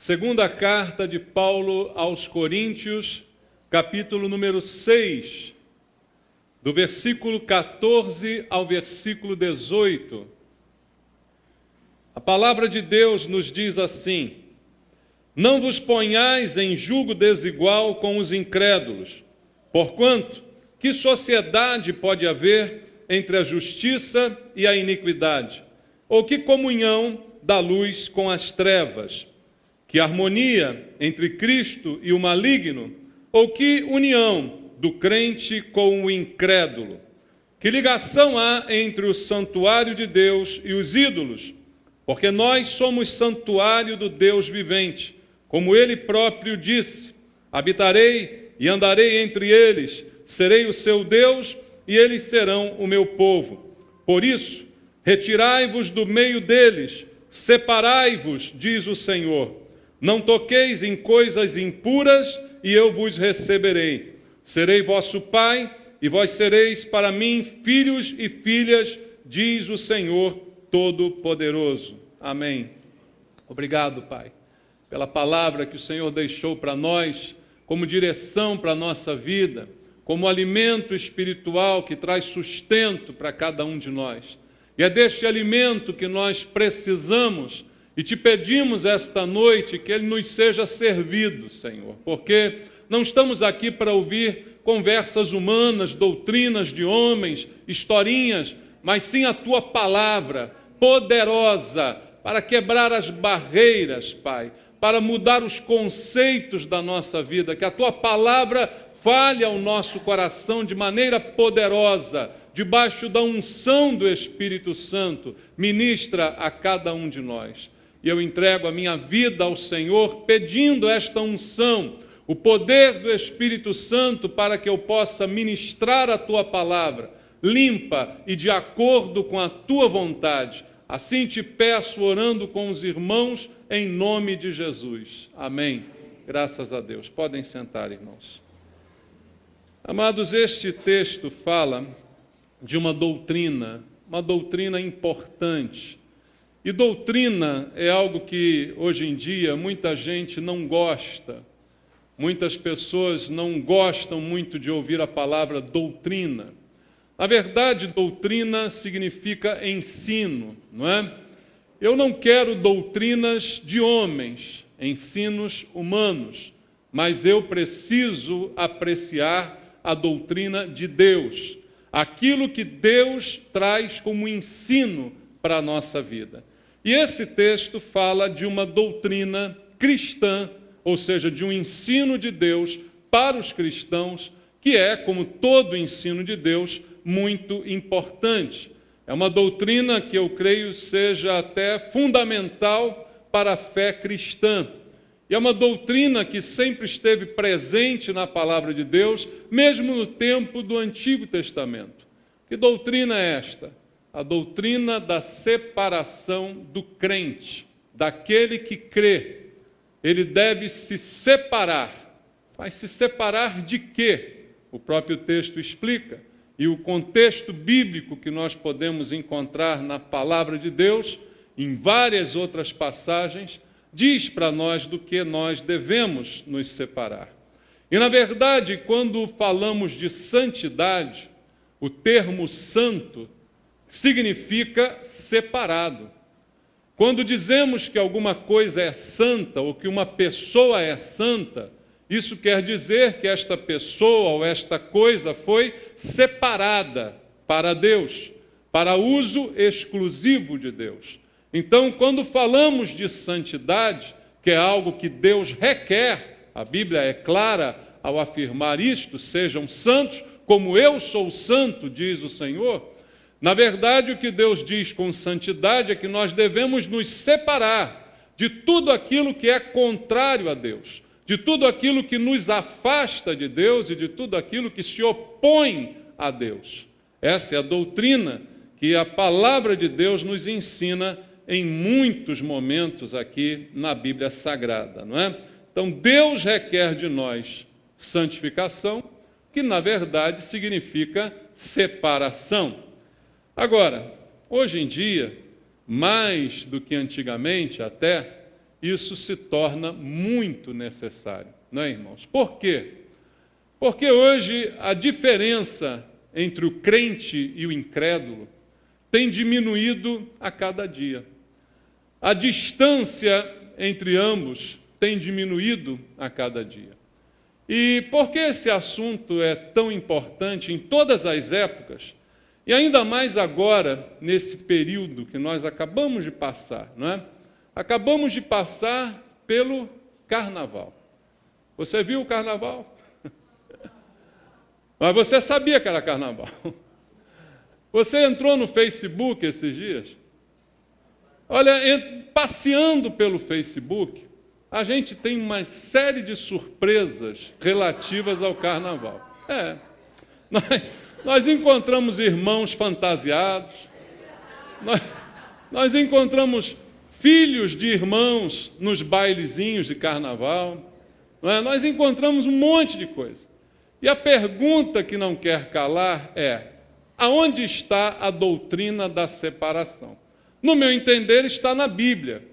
Segunda carta de Paulo aos Coríntios, capítulo número 6, do versículo 14 ao versículo 18. A palavra de Deus nos diz assim: Não vos ponhais em julgo desigual com os incrédulos, porquanto, que sociedade pode haver entre a justiça e a iniquidade? Ou que comunhão da luz com as trevas? Que harmonia entre Cristo e o maligno? Ou que união do crente com o incrédulo? Que ligação há entre o santuário de Deus e os ídolos? Porque nós somos santuário do Deus vivente. Como ele próprio disse: habitarei e andarei entre eles, serei o seu Deus e eles serão o meu povo. Por isso, retirai-vos do meio deles, separai-vos, diz o Senhor. Não toqueis em coisas impuras, e eu vos receberei. Serei vosso pai, e vós sereis para mim filhos e filhas, diz o Senhor Todo-Poderoso. Amém. Obrigado, Pai, pela palavra que o Senhor deixou para nós, como direção para a nossa vida, como alimento espiritual que traz sustento para cada um de nós. E é deste alimento que nós precisamos. E te pedimos esta noite que ele nos seja servido, Senhor, porque não estamos aqui para ouvir conversas humanas, doutrinas de homens, historinhas, mas sim a Tua palavra poderosa para quebrar as barreiras, Pai, para mudar os conceitos da nossa vida, que a Tua palavra fale ao nosso coração de maneira poderosa, debaixo da unção do Espírito Santo, ministra a cada um de nós. E eu entrego a minha vida ao Senhor, pedindo esta unção, o poder do Espírito Santo, para que eu possa ministrar a Tua palavra, limpa e de acordo com a Tua vontade. Assim te peço, orando com os irmãos, em nome de Jesus. Amém. Graças a Deus. Podem sentar, irmãos. Amados, este texto fala de uma doutrina importante. E doutrina é algo que, hoje em dia, muita gente não gosta. Muitas pessoas não gostam muito de ouvir a palavra doutrina. Na verdade, doutrina significa ensino, não é? Eu não quero doutrinas de homens, ensinos humanos, mas eu preciso apreciar a doutrina de Deus, aquilo que Deus traz como ensino para a nossa vida. E esse texto fala de uma doutrina cristã, ou seja, de um ensino de Deus para os cristãos, que é, como todo ensino de Deus, muito importante. É uma doutrina que eu creio seja até fundamental para a fé cristã. E é uma doutrina que sempre esteve presente na palavra de Deus, mesmo no tempo do Antigo Testamento. Que doutrina é esta? A doutrina da separação do crente, daquele que crê. Ele deve se separar. Mas se separar de quê? O próprio texto explica. E o contexto bíblico que nós podemos encontrar na palavra de Deus, em várias outras passagens, diz para nós do que nós devemos nos separar. E, na verdade, quando falamos de santidade, o termo santo significa separado. Quando dizemos que alguma coisa é santa ou que uma pessoa é santa, isso quer dizer que esta pessoa ou esta coisa foi separada para Deus, para uso exclusivo de Deus. Então, quando falamos de santidade, que é algo que Deus requer, a Bíblia é clara ao afirmar isto: sejam santos como eu sou santo, diz o Senhor. Na verdade, o que Deus diz com santidade é que nós devemos nos separar de tudo aquilo que é contrário a Deus, de tudo aquilo que nos afasta de Deus e de tudo aquilo que se opõe a Deus. Essa é a doutrina que a palavra de Deus nos ensina em muitos momentos aqui na Bíblia Sagrada, não é? Então, Deus requer de nós santificação, que na verdade significa separação. Agora, hoje em dia, mais do que antigamente até, isso se torna muito necessário, não é, irmãos? Por quê? Porque hoje a diferença entre o crente e o incrédulo tem diminuído a cada dia. A distância entre ambos tem diminuído a cada dia. E por que esse assunto é tão importante em todas as épocas, e ainda mais agora, nesse período que nós acabamos de passar, não é? Acabamos de passar pelo carnaval. Você viu o carnaval? Mas você sabia que era carnaval. Você entrou no Facebook esses dias? Olha, passeando pelo Facebook, a gente tem uma série de surpresas relativas ao carnaval. Nós encontramos irmãos fantasiados, nós encontramos filhos de irmãos nos bailezinhos de carnaval, nós encontramos um monte de coisa. E a pergunta que não quer calar é: aonde está a doutrina da separação? No meu entender, está na Bíblia.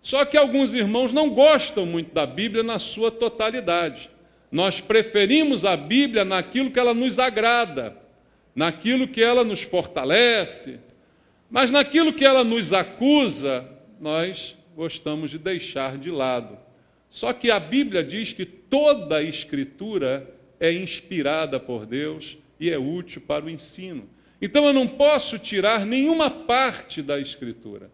Só que alguns irmãos não gostam muito da Bíblia na sua totalidade. Nós preferimos a Bíblia naquilo que ela nos agrada, naquilo que ela nos fortalece, mas naquilo que ela nos acusa, nós gostamos de deixar de lado. Só que a Bíblia diz que toda a Escritura é inspirada por Deus e é útil para o ensino. Então eu não posso tirar nenhuma parte da Escritura.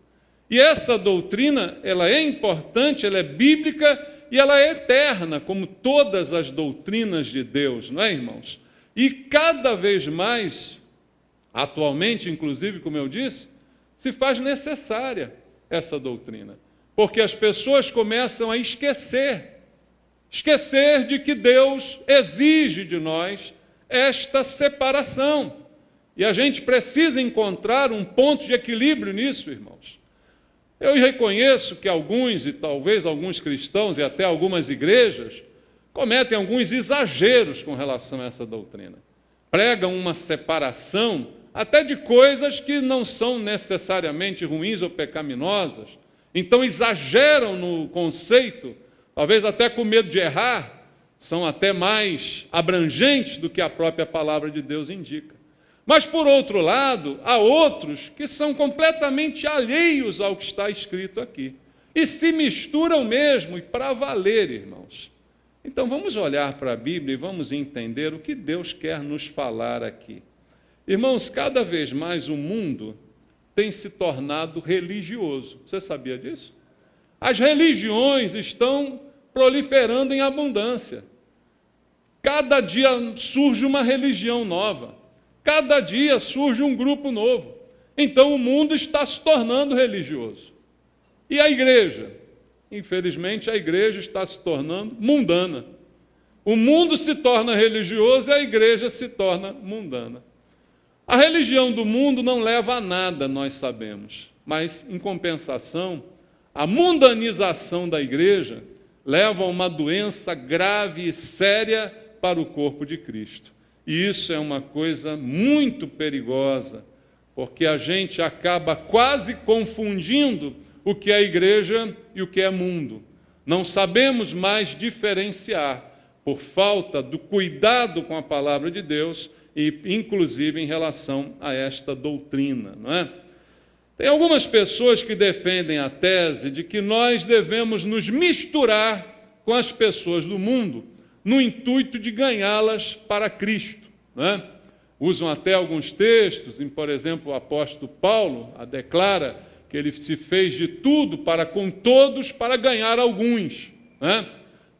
E essa doutrina, ela é importante, ela é bíblica e ela é eterna, como todas as doutrinas de Deus, não é, irmãos? E cada vez mais, atualmente, inclusive, como eu disse, se faz necessária essa doutrina. Porque as pessoas começam a esquecer de que Deus exige de nós esta separação. E a gente precisa encontrar um ponto de equilíbrio nisso, irmãos. Eu reconheço que alguns, e talvez alguns cristãos e até algumas igrejas, cometem alguns exageros com relação a essa doutrina. Pregam uma separação até de coisas que não são necessariamente ruins ou pecaminosas. Então exageram no conceito, talvez até com medo de errar, são até mais abrangentes do que a própria palavra de Deus indica. Mas, por outro lado, há outros que são completamente alheios ao que está escrito aqui. E se misturam mesmo, e para valer, irmãos. Então, vamos olhar para a Bíblia e vamos entender o que Deus quer nos falar aqui. Irmãos, cada vez mais o mundo tem se tornado religioso. Você sabia disso? As religiões estão proliferando em abundância. Cada dia surge uma religião nova. Cada dia surge um grupo novo. Então o mundo está se tornando religioso. E a igreja? Infelizmente, a igreja está se tornando mundana. O mundo se torna religioso e a igreja se torna mundana. A religião do mundo não leva a nada, nós sabemos. Mas, em compensação, a mundanização da igreja leva a uma doença grave e séria para o corpo de Cristo. E isso é uma coisa muito perigosa, porque a gente acaba quase confundindo o que é igreja e o que é mundo. Não sabemos mais diferenciar, por falta do cuidado com a palavra de Deus, e inclusive em relação a esta doutrina, não é? Tem algumas pessoas que defendem a tese de que nós devemos nos misturar com as pessoas do mundo, no intuito de ganhá-las para Cristo, né? Usam até alguns textos, por exemplo, o apóstolo Paulo declara que ele se fez de tudo para com todos para ganhar alguns, né?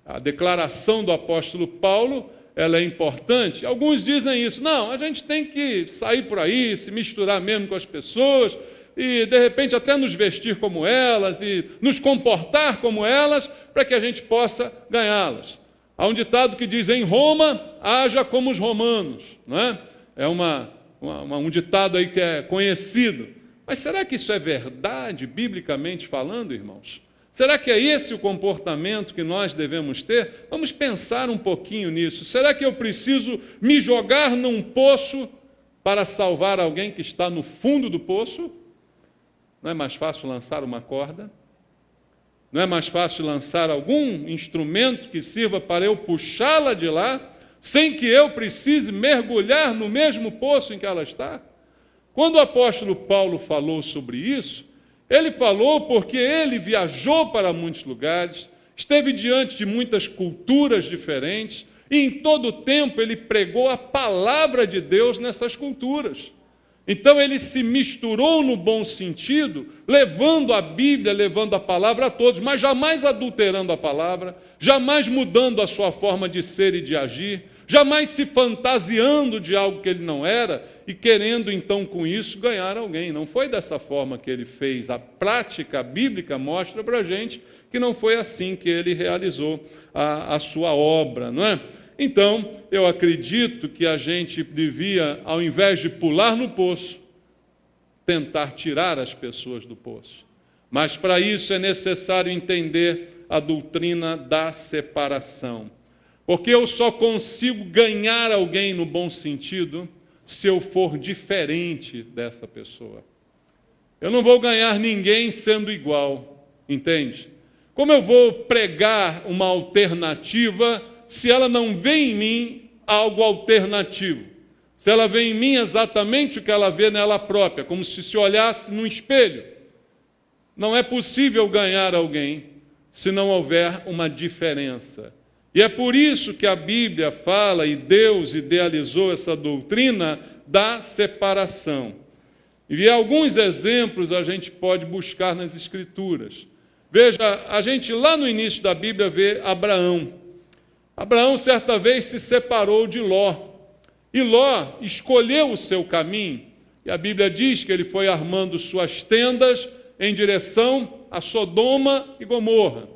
A declaração do apóstolo Paulo, ela é importante. Alguns dizem isso: não, a gente tem que sair por aí, se misturar mesmo com as pessoas, e de repente até nos vestir como elas, e nos comportar como elas, para que a gente possa ganhá-las. Há um ditado que diz: em Roma, haja como os romanos, não é? É um ditado aí que é conhecido. Mas será que isso é verdade, biblicamente falando, irmãos? Será que é esse o comportamento que nós devemos ter? Vamos pensar um pouquinho nisso. Será que eu preciso me jogar num poço para salvar alguém que está no fundo do poço? Não é mais fácil lançar uma corda? Não é mais fácil lançar algum instrumento que sirva para eu puxá-la de lá, sem que eu precise mergulhar no mesmo poço em que ela está? Quando o apóstolo Paulo falou sobre isso, ele falou porque ele viajou para muitos lugares, esteve diante de muitas culturas diferentes, e em todo o tempo ele pregou a palavra de Deus nessas culturas. Então ele se misturou no bom sentido, levando a Bíblia, levando a palavra a todos, mas jamais adulterando a palavra, jamais mudando a sua forma de ser e de agir, jamais se fantasiando de algo que ele não era e querendo então com isso ganhar alguém. Não foi dessa forma que ele fez. A prática bíblica mostra para a gente que não foi assim que ele realizou a sua obra, não é? Então, eu acredito que a gente devia, ao invés de pular no poço, tentar tirar as pessoas do poço. Mas para isso é necessário entender a doutrina da separação. Porque eu só consigo ganhar alguém no bom sentido se eu for diferente dessa pessoa. Eu não vou ganhar ninguém sendo igual, entende? Como eu vou pregar uma alternativa se ela não vê em mim algo alternativo? Se ela vê em mim exatamente o que ela vê nela própria, como se olhasse num espelho. Não é possível ganhar alguém se não houver uma diferença. E é por isso que a Bíblia fala, e Deus idealizou essa doutrina da separação. E alguns exemplos a gente pode buscar nas Escrituras. Veja, a gente lá no início da Bíblia vê Abraão. Abraão, certa vez, se separou de Ló. E Ló escolheu o seu caminho. E a Bíblia diz que ele foi armando suas tendas em direção a Sodoma e Gomorra.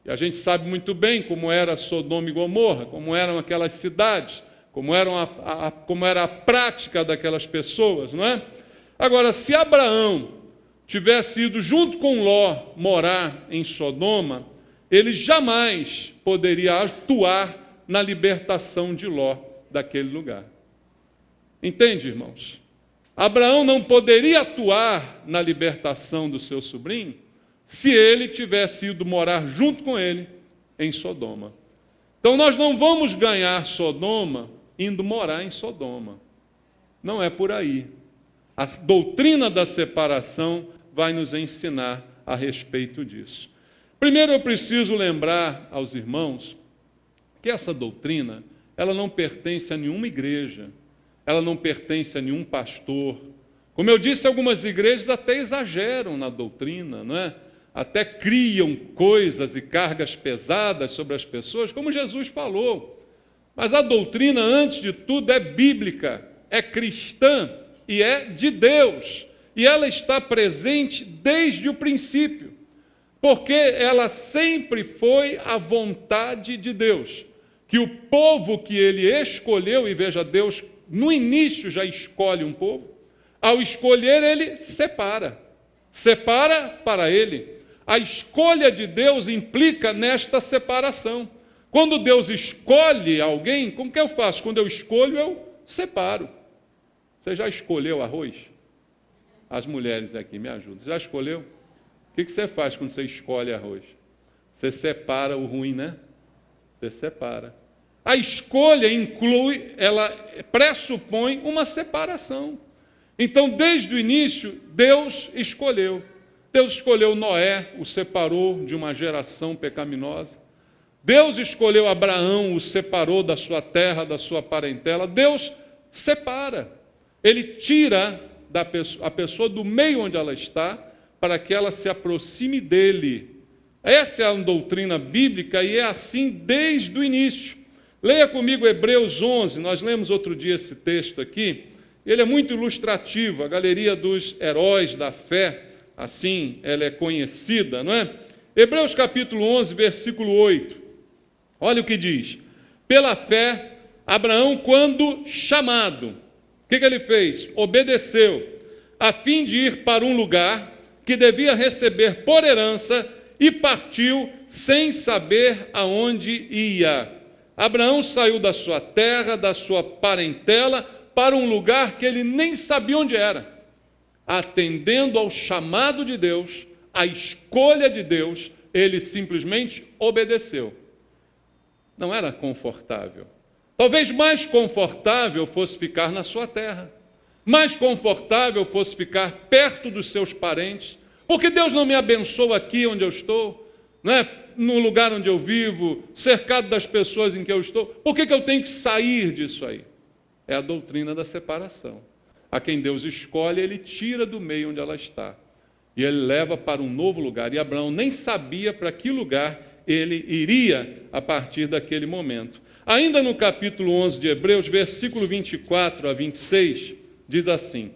E a gente sabe muito bem como era Sodoma e Gomorra, como eram aquelas cidades, como era a prática daquelas pessoas, não é? Agora, se Abraão tivesse ido junto com Ló morar em Sodoma, ele jamais poderia atuar na libertação de Ló daquele lugar. Entende, irmãos? Abraão não poderia atuar na libertação do seu sobrinho se ele tivesse ido morar junto com ele em Sodoma. Então nós não vamos ganhar Sodoma indo morar em Sodoma. Não é por aí. A doutrina da separação vai nos ensinar a respeito disso. Primeiro eu preciso lembrar aos irmãos que essa doutrina, ela não pertence a nenhuma igreja, ela não pertence a nenhum pastor. Como eu disse, algumas igrejas até exageram na doutrina, não é? Até criam coisas e cargas pesadas sobre as pessoas, como Jesus falou. Mas a doutrina, antes de tudo, é bíblica, é cristã e é de Deus. E ela está presente desde o princípio, porque ela sempre foi a vontade de Deus. Que o povo que ele escolheu, e veja, Deus no início já escolhe um povo, ao escolher ele separa para ele. A escolha de Deus implica nesta separação. Quando Deus escolhe alguém, como que eu faço? Quando eu escolho, eu separo. Você já escolheu arroz? As mulheres aqui, me ajudam. Já escolheu? O que você faz quando você escolhe arroz? Você separa o ruim, né? Você separa. A escolha inclui, ela pressupõe uma separação. Então, desde o início, Deus escolheu. Deus escolheu Noé, o separou de uma geração pecaminosa. Deus escolheu Abraão, o separou da sua terra, da sua parentela. Deus separa. Ele tira a pessoa do meio onde ela está, para que ela se aproxime dele. Essa é a doutrina bíblica e é assim desde o início. Leia comigo Hebreus 11, nós lemos outro dia esse texto aqui. Ele é muito ilustrativo, a galeria dos heróis da fé, assim ela é conhecida, não é? Hebreus capítulo 11, versículo 8. Olha o que diz. Pela fé, Abraão, quando chamado, o que ele fez? Obedeceu, a fim de ir para um lugar que devia receber por herança e partiu sem saber aonde ia. Abraão saiu da sua terra, da sua parentela, para um lugar que ele nem sabia onde era, atendendo ao chamado de Deus, à escolha de Deus, ele simplesmente obedeceu. Não era confortável. Talvez mais confortável fosse ficar na sua terra. Mais confortável fosse ficar perto dos seus parentes. Porque Deus não me abençoa aqui onde eu estou, né? No lugar onde eu vivo, cercado das pessoas em que eu estou. Por que eu tenho que sair disso aí? É a doutrina da separação. A quem Deus escolhe, ele tira do meio onde ela está. E ele leva para um novo lugar. E Abraão nem sabia para que lugar ele iria a partir daquele momento. Ainda no capítulo 11 de Hebreus, versículo 24 a 26, diz assim: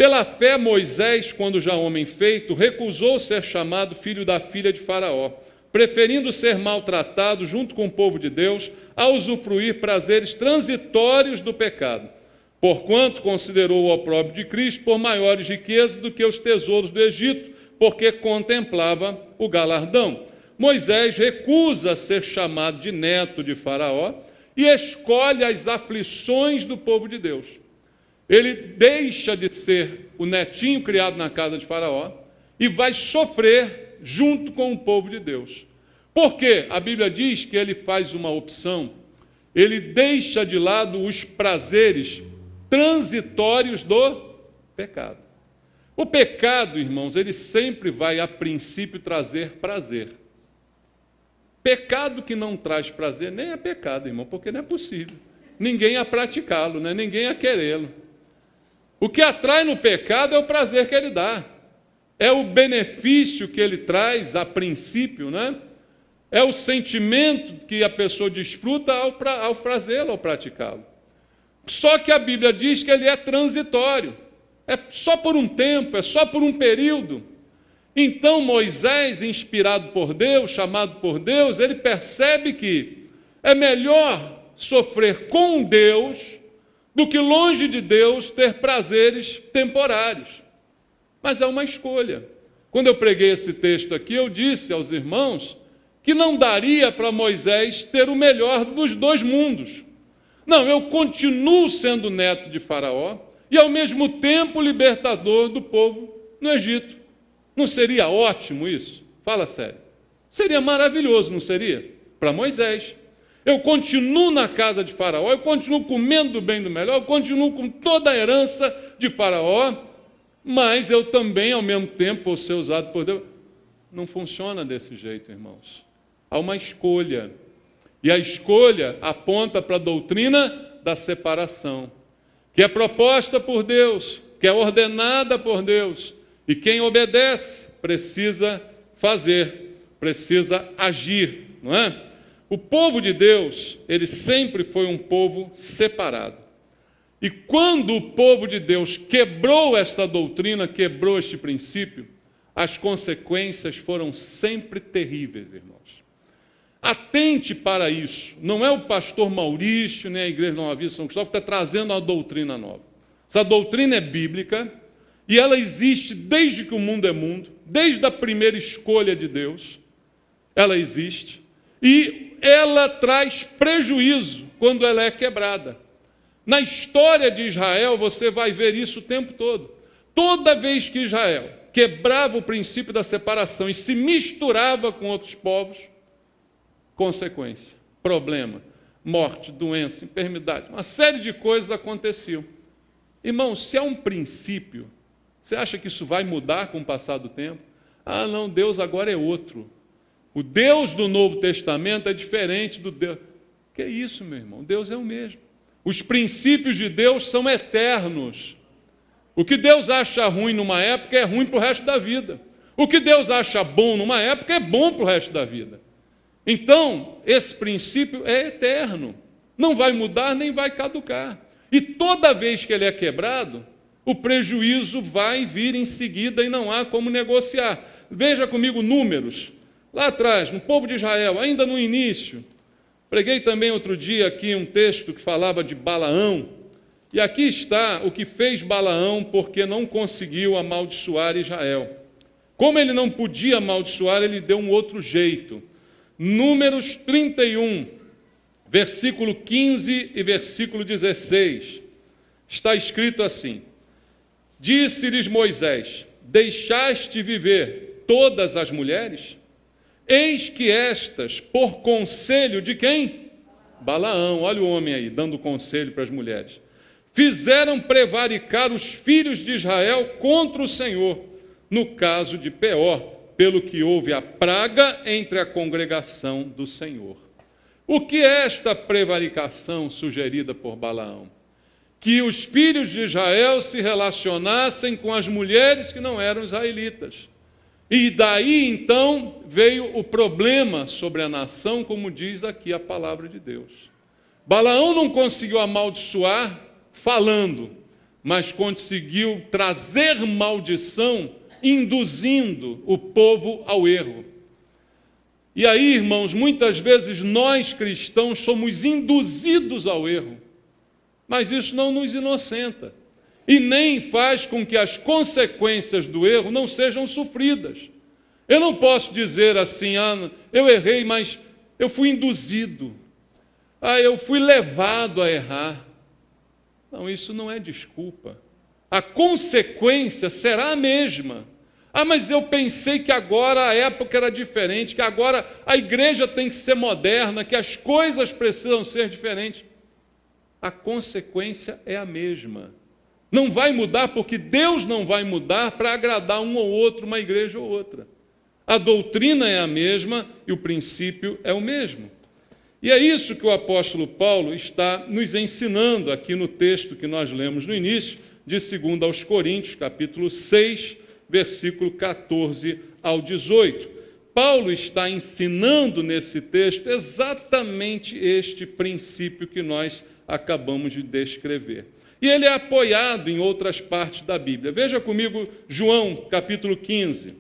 pela fé, Moisés, quando já homem feito, recusou ser chamado filho da filha de Faraó, preferindo ser maltratado junto com o povo de Deus, a usufruir prazeres transitórios do pecado, porquanto considerou o opróbrio de Cristo por maiores riquezas do que os tesouros do Egito, porque contemplava o galardão. Moisés recusa ser chamado de neto de Faraó e escolhe as aflições do povo de Deus. Ele deixa de ser o netinho criado na casa de Faraó e vai sofrer junto com o povo de Deus. Por quê? A Bíblia diz que ele faz uma opção, ele deixa de lado os prazeres transitórios do pecado. O pecado, irmãos, ele sempre vai, a princípio, trazer prazer. Pecado que não traz prazer nem é pecado, irmão, porque não é possível. Ninguém ia praticá-lo, né? Ninguém ia querê-lo. O que atrai no pecado é o prazer que ele dá. É o benefício que ele traz, a princípio, né? É o sentimento que a pessoa desfruta ao fazê-lo, ao praticá-lo. Só que a Bíblia diz que ele é transitório. É só por um tempo, é só por um período. Então Moisés, inspirado por Deus, chamado por Deus, ele percebe que é melhor sofrer com Deus do que longe de Deus ter prazeres temporários. Mas é uma escolha. Quando eu preguei esse texto aqui, eu disse aos irmãos que não daria para Moisés ter o melhor dos dois mundos. Não, eu continuo sendo neto de Faraó e ao mesmo tempo libertador do povo no Egito. Não seria ótimo isso? Fala sério. Seria maravilhoso, não seria? Para Moisés. Eu continuo na casa de Faraó, eu continuo comendo do bem do melhor, eu continuo com toda a herança de Faraó, mas eu também, ao mesmo tempo, vou ser usado por Deus. Não funciona desse jeito, irmãos. Há uma escolha. E a escolha aponta para a doutrina da separação, que é proposta por Deus, que é ordenada por Deus. E quem obedece precisa fazer, precisa agir, não é? O povo de Deus, ele sempre foi um povo separado. E quando o povo de Deus quebrou esta doutrina, quebrou este princípio, as consequências foram sempre terríveis, irmãos. Atente para isso. Não é o pastor Maurício, nem a Igreja Nova Vida São Cristóvão que está trazendo uma doutrina nova. Essa doutrina é bíblica e ela existe desde que o mundo é mundo, desde a primeira escolha de Deus. Ela existe e ela traz prejuízo quando ela é quebrada. Na história de Israel, você vai ver isso o tempo todo. Toda vez que Israel quebrava o princípio da separação e se misturava com outros povos, consequência, problema, morte, doença, enfermidade, uma série de coisas aconteciam. Irmão, se é um princípio, você acha que isso vai mudar com o passar do tempo? Ah, não, Deus agora é outro. O Deus do Novo Testamento é diferente do Deus. Que isso, meu irmão? Deus é o mesmo. Os princípios de Deus são eternos. O que Deus acha ruim numa época é ruim para o resto da vida. O que Deus acha bom numa época é bom para o resto da vida. Então, esse princípio é eterno. Não vai mudar nem vai caducar. E toda vez que ele é quebrado, o prejuízo vai vir em seguida e não há como negociar. Veja comigo Números. Lá atrás, no povo de Israel, ainda no início. Preguei também outro dia aqui um texto que falava de Balaão. E aqui está o que fez Balaão porque não conseguiu amaldiçoar Israel. Como ele não podia amaldiçoar, ele deu um outro jeito. Números 31, versículo 15 e versículo 16. Está escrito assim: Disse-lhes Moisés: Deixaste viver todas as mulheres? Eis que estas, por conselho de quem? Balaão, olha o homem aí, dando conselho para as mulheres. Fizeram prevaricar os filhos de Israel contra o Senhor, no caso de Peor, pelo que houve a praga entre a congregação do Senhor. O que é esta prevaricação sugerida por Balaão? Que os filhos de Israel se relacionassem com as mulheres que não eram israelitas. E daí, então, veio o problema sobre a nação, como diz aqui a palavra de Deus. Balaão não conseguiu amaldiçoar falando, mas conseguiu trazer maldição, induzindo o povo ao erro. E aí, irmãos, muitas vezes nós cristãos somos induzidos ao erro, mas isso não nos inocenta e nem faz com que as consequências do erro não sejam sofridas. Eu não posso dizer assim, eu errei, mas eu fui induzido, eu fui levado a errar. Não, isso não é desculpa. A consequência será a mesma. Mas eu pensei que agora a época era diferente, que agora a igreja tem que ser moderna, que as coisas precisam ser diferentes. A consequência é a mesma. Não vai mudar, porque Deus não vai mudar para agradar um ou outro, uma igreja ou outra. A doutrina é a mesma e o princípio é o mesmo. E é isso que o apóstolo Paulo está nos ensinando aqui no texto que nós lemos no início, de 2 aos Coríntios, capítulo 6, versículo 14 ao 18. Paulo está ensinando nesse texto exatamente este princípio que nós acabamos de descrever. E ele é apoiado em outras partes da Bíblia. Veja comigo João, capítulo 15.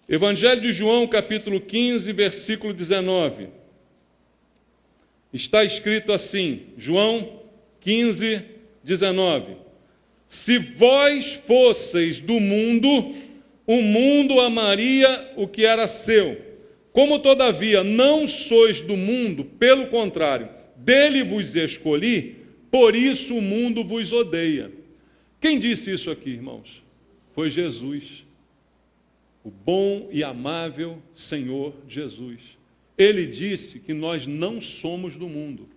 Evangelho de João, capítulo 15, versículo 19. Está escrito assim, João 15, 19. Se vós fosseis do mundo, o mundo amaria o que era seu. Como, todavia, não sois do mundo, pelo contrário, dele vos escolhi, por isso o mundo vos odeia. Quem disse isso aqui, irmãos? Foi Jesus, o bom e amável Senhor Jesus. Ele disse que nós não somos do mundo.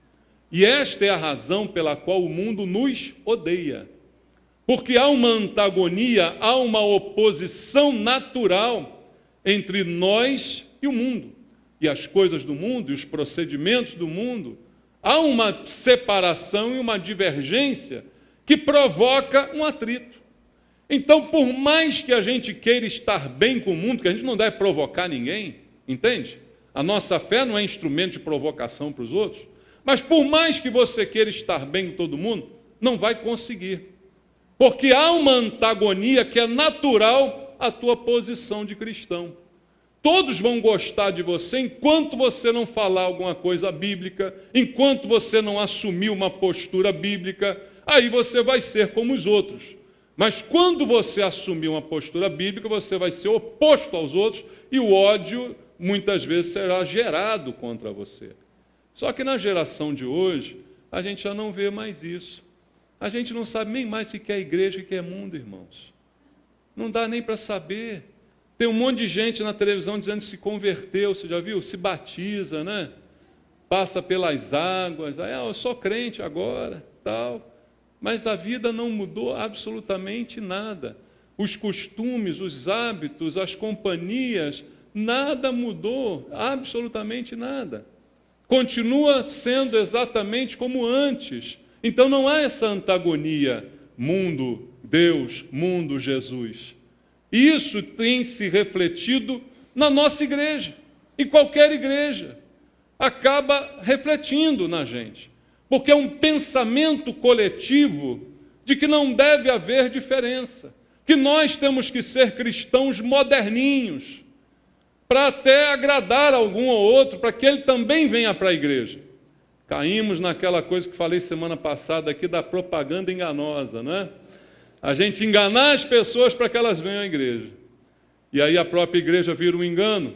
E esta é a razão pela qual o mundo nos odeia. Porque há uma antagonia, há uma oposição natural entre nós e o mundo. E as coisas do mundo, e os procedimentos do mundo. Há uma separação e uma divergência que provoca um atrito. Então, por mais que a gente queira estar bem com o mundo, que a gente não deve provocar ninguém, entende? A nossa fé não é instrumento de provocação para os outros. Mas por mais que você queira estar bem com todo mundo, não vai conseguir. Porque há uma antagonia que é natural à tua posição de cristão. Todos vão gostar de você enquanto você não falar alguma coisa bíblica, enquanto você não assumir uma postura bíblica, aí você vai ser como os outros. Mas quando você assumir uma postura bíblica, você vai ser oposto aos outros e o ódio muitas vezes será gerado contra você. Só que na geração de hoje, a gente já não vê mais isso. A gente não sabe nem mais o que é igreja e o que é mundo, irmãos. Não dá nem para saber. Tem um monte de gente na televisão dizendo que se converteu, você já viu? Se batiza, né? Passa pelas águas, eu sou crente agora, tal. Mas a vida não mudou absolutamente nada. Os costumes, os hábitos, as companhias, nada mudou, absolutamente nada. Continua sendo exatamente como antes. Então não há essa antagonia, mundo, Deus, mundo, Jesus. Isso tem se refletido na nossa igreja, em qualquer igreja. Acaba refletindo na gente. Porque é um pensamento coletivo de que não deve haver diferença. Que nós temos que ser cristãos moderninhos, para até agradar algum ou outro, para que ele também venha para a igreja. Caímos naquela coisa que falei semana passada aqui da propaganda enganosa, né? A gente enganar as pessoas para que elas venham à igreja. E aí a própria igreja vira um engano,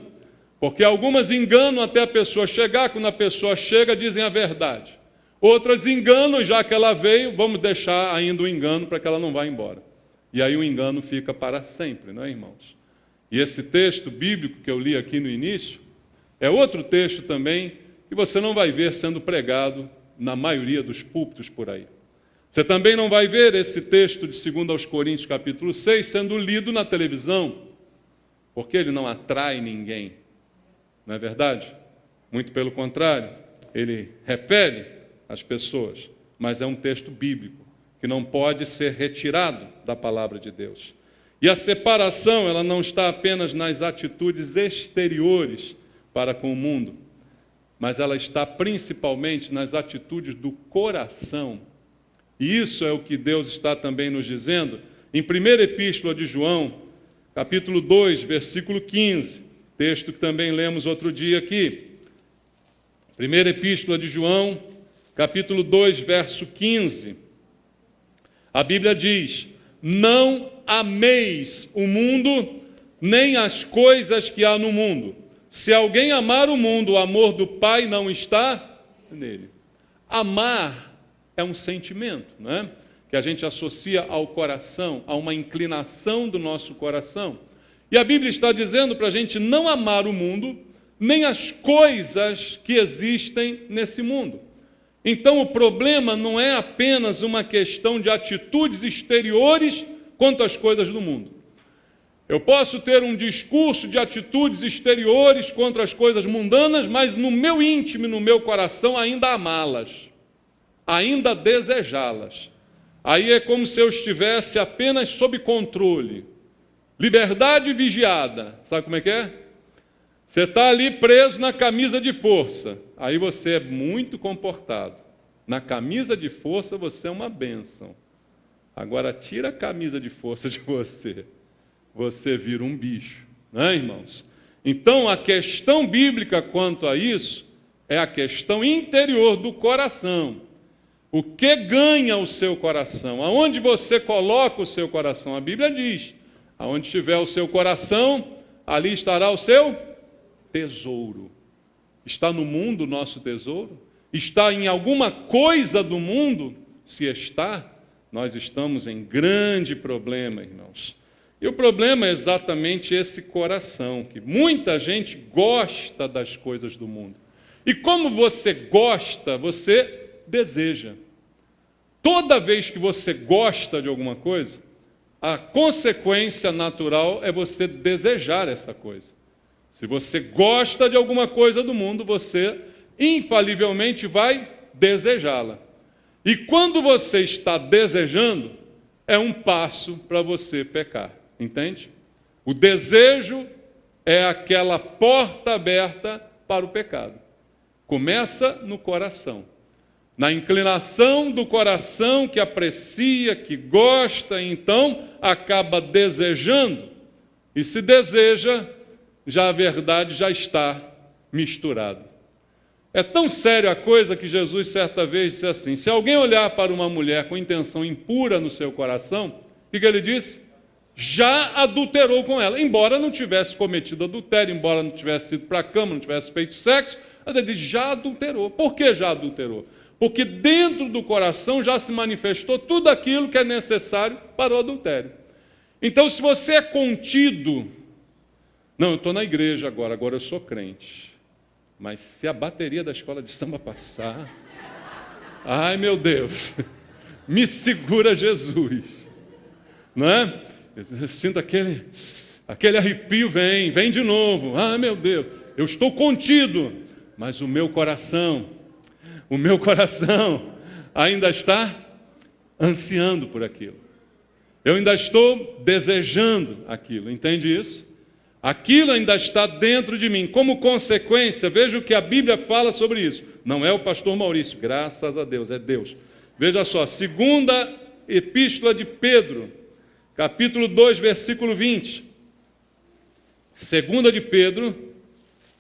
porque algumas enganam até a pessoa chegar, quando a pessoa chega dizem a verdade. Outras enganam, já que ela veio, vamos deixar ainda o engano para que ela não vá embora. E aí o engano fica para sempre, não é, irmãos? E esse texto bíblico que eu li aqui no início é outro texto também que você não vai ver sendo pregado na maioria dos púlpitos por aí. Você também não vai ver esse texto de 2 aos Coríntios, capítulo 6, sendo lido na televisão, porque ele não atrai ninguém. Não é verdade? Muito pelo contrário, ele repele as pessoas, mas é um texto bíblico, que não pode ser retirado da palavra de Deus. E a separação, ela não está apenas nas atitudes exteriores para com o mundo, mas ela está principalmente nas atitudes do coração. E isso é o que Deus está também nos dizendo em 1ª Epístola de João, capítulo 2, versículo 15, texto que também lemos outro dia aqui. 1ª Epístola de João, capítulo 2, verso 15. A Bíblia diz: não ameis o mundo, nem as coisas que há no mundo. Se alguém amar o mundo, o amor do Pai não está nele. Amar é um sentimento, não é? Que a gente associa ao coração, a uma inclinação do nosso coração. E a Bíblia está dizendo para a gente não amar o mundo, nem as coisas que existem nesse mundo. Então o problema não é apenas uma questão de atitudes exteriores quanto às coisas do mundo. Eu posso ter um discurso de atitudes exteriores contra as coisas mundanas, mas no meu íntimo e no meu coração ainda amá-las, ainda desejá-las. Aí é como se eu estivesse apenas sob controle. Liberdade vigiada. Sabe como é que é? Você está ali preso na camisa de força. Aí você é muito comportado. Na camisa de força você é uma bênção. Agora tira a camisa de força de você. Você vira um bicho. Não é, irmãos? Então a questão bíblica quanto a isso é a questão interior do coração. O que ganha o seu coração? Aonde você coloca o seu coração? A Bíblia diz: aonde estiver o seu coração, ali estará o seu tesouro. Está no mundo o nosso tesouro? Está em alguma coisa do mundo? Se está, nós estamos em grande problema, irmãos. E o problema é exatamente esse coração, que muita gente gosta das coisas do mundo. E como você gosta, você deseja. Toda vez que você gosta de alguma coisa, a consequência natural é você desejar essa coisa. Se você gosta de alguma coisa do mundo, você infalivelmente vai desejá-la. E quando você está desejando, é um passo para você pecar. Entende? O desejo é aquela porta aberta para o pecado. Começa no coração. Na inclinação do coração que aprecia, que gosta, então acaba desejando. E se deseja, já a verdade já está misturada. É tão séria a coisa que Jesus certa vez disse assim: se alguém olhar para uma mulher com intenção impura no seu coração, o que ele disse? Já adulterou com ela, embora não tivesse cometido adultério, embora não tivesse ido para a cama, não tivesse feito sexo, mas ele diz, já adulterou. Por que já adulterou? Porque dentro do coração já se manifestou tudo aquilo que é necessário para o adultério. Então, se você é contido, não, eu estou na igreja agora eu sou crente, mas se a bateria da escola de samba passar, ai meu Deus, me segura Jesus, não é? Eu sinto aquele arrepio, vem de novo. Ah, meu Deus, eu estou contido, mas o meu coração ainda está ansiando por aquilo. Eu ainda estou desejando aquilo, entende isso? Aquilo ainda está dentro de mim. Como consequência, veja o que a Bíblia fala sobre isso. Não é o pastor Maurício, graças a Deus, é Deus. Veja só, 2ª Epístola de Pedro, capítulo 2, versículo 20. 2 de Pedro,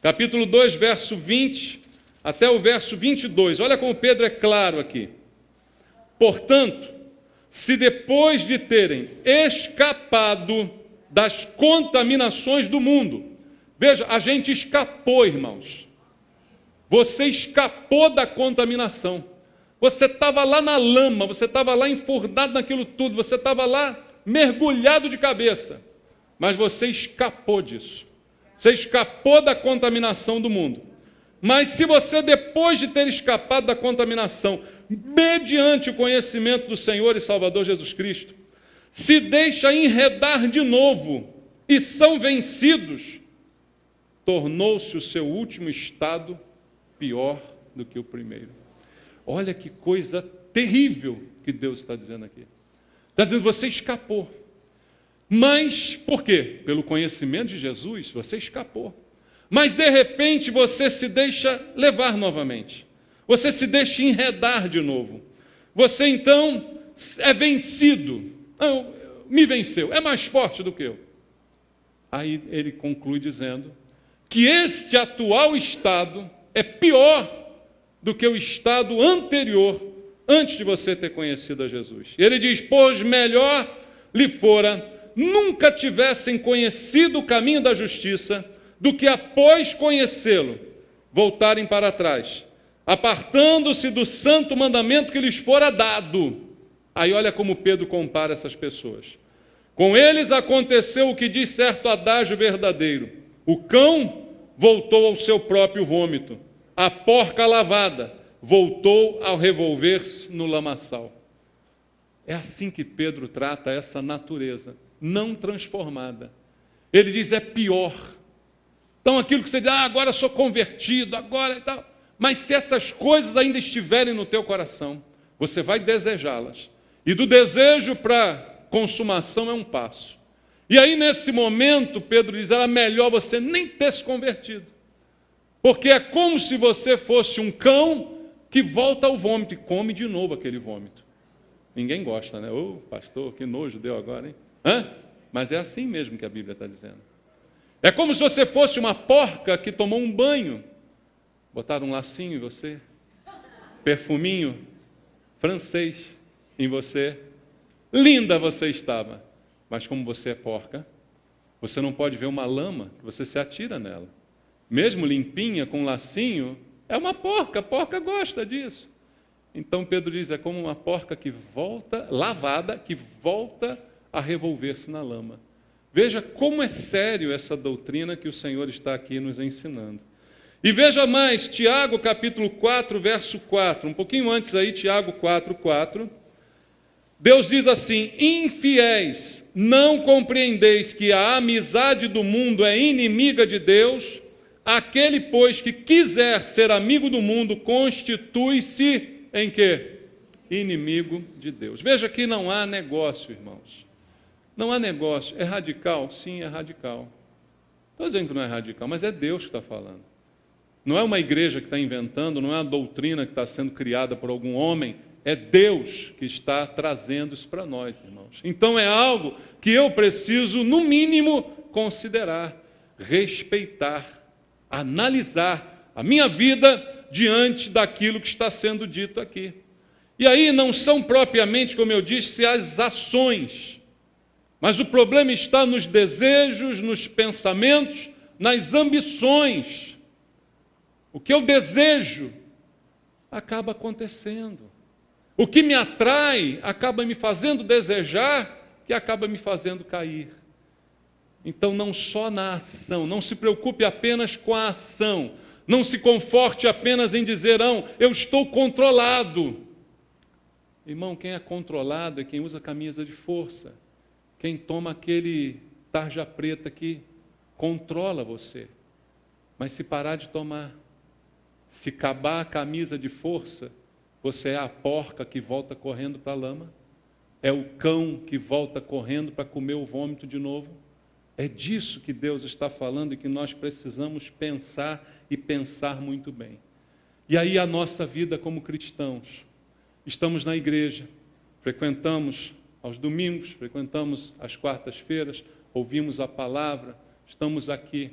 capítulo 2, verso 20, até o verso 22. Olha como Pedro é claro aqui. Portanto, se depois de terem escapado das contaminações do mundo, veja, a gente escapou, irmãos. Você escapou da contaminação. Você estava lá na lama, você estava lá enfurnado naquilo tudo, você estava lá mergulhado de cabeça. mas você escapou disso. Você escapou da contaminação do mundo. Mas se você, depois de ter escapado da contaminação, mediante o conhecimento do Senhor e Salvador Jesus Cristo, se deixa enredar de novo e são vencidos, tornou-se o seu último estado pior do que o primeiro. Olha que coisa terrível que Deus está dizendo aqui. Está dizendo, você escapou. Mas, por quê? Pelo conhecimento de Jesus, você escapou. Mas, de repente, você se deixa levar novamente. Você se deixa enredar de novo. Você, então, é vencido. Não, me venceu, é mais forte do que eu. Aí ele conclui dizendo que este atual estado é pior do que o estado anterior, antes de você ter conhecido a Jesus. Ele diz, pois melhor lhe fora nunca tivessem conhecido o caminho da justiça, do que após conhecê-lo, voltarem para trás, apartando-se do santo mandamento que lhes fora dado. Aí olha como Pedro compara essas pessoas. Com eles aconteceu o que diz certo adágio verdadeiro. O cão voltou ao seu próprio vômito. A porca lavada voltou ao revolver-se no lamaçal. É assim que Pedro trata essa natureza não transformada. Ele diz, é pior. Então aquilo que você diz, agora sou convertido, agora e tal. Mas se essas coisas ainda estiverem no teu coração, você vai desejá-las. E do desejo para consumação é um passo. E aí nesse momento, Pedro diz, era melhor você nem ter se convertido. Porque é como se você fosse um cão que volta ao vômito e come de novo aquele vômito. Ninguém gosta, né? Ô, pastor, que nojo deu agora, hein? Mas é assim mesmo que a Bíblia está dizendo. É como se você fosse uma porca que tomou um banho. Botaram um lacinho em você, perfuminho francês em você. Linda você estava, mas como você é porca, você não pode ver uma lama, você se atira nela. Mesmo limpinha, com um lacinho, é uma porca, a porca gosta disso. Então Pedro diz, é como uma porca que volta, lavada, que volta a revolver-se na lama. Veja como é sério essa doutrina que o Senhor está aqui nos ensinando. E veja mais, Tiago capítulo 4, verso 4, um pouquinho antes aí, Tiago 4, 4. Deus diz assim, infiéis, não compreendeis que a amizade do mundo é inimiga de Deus? Aquele, pois, que quiser ser amigo do mundo, constitui-se em quê? Inimigo de Deus. Veja que não há negócio, irmãos. Não há negócio. É radical? Sim, é radical. Estou dizendo que não é radical, mas é Deus que está falando. Não é uma igreja que está inventando, não é uma doutrina que está sendo criada por algum homem, é Deus que está trazendo isso para nós, irmãos. Então é algo que eu preciso, no mínimo, considerar, respeitar, analisar a minha vida diante daquilo que está sendo dito aqui. E aí não são propriamente, como eu disse, as ações, mas o problema está nos desejos, nos pensamentos, nas ambições. O que eu desejo acaba acontecendo. O que me atrai acaba me fazendo desejar, que acaba me fazendo cair. Então, não só na ação, não se preocupe apenas com a ação, não se conforte apenas em dizer, não, eu estou controlado. Irmão, quem é controlado é quem usa camisa de força, quem toma aquele tarja preta que controla você. Mas se parar de tomar, se acabar a camisa de força, você é a porca que volta correndo para a lama? É o cão que volta correndo para comer o vômito de novo? É disso que Deus está falando e que nós precisamos pensar e pensar muito bem. E aí a nossa vida como cristãos. Estamos na igreja, frequentamos aos domingos, frequentamos às quartas-feiras, ouvimos a palavra, estamos aqui.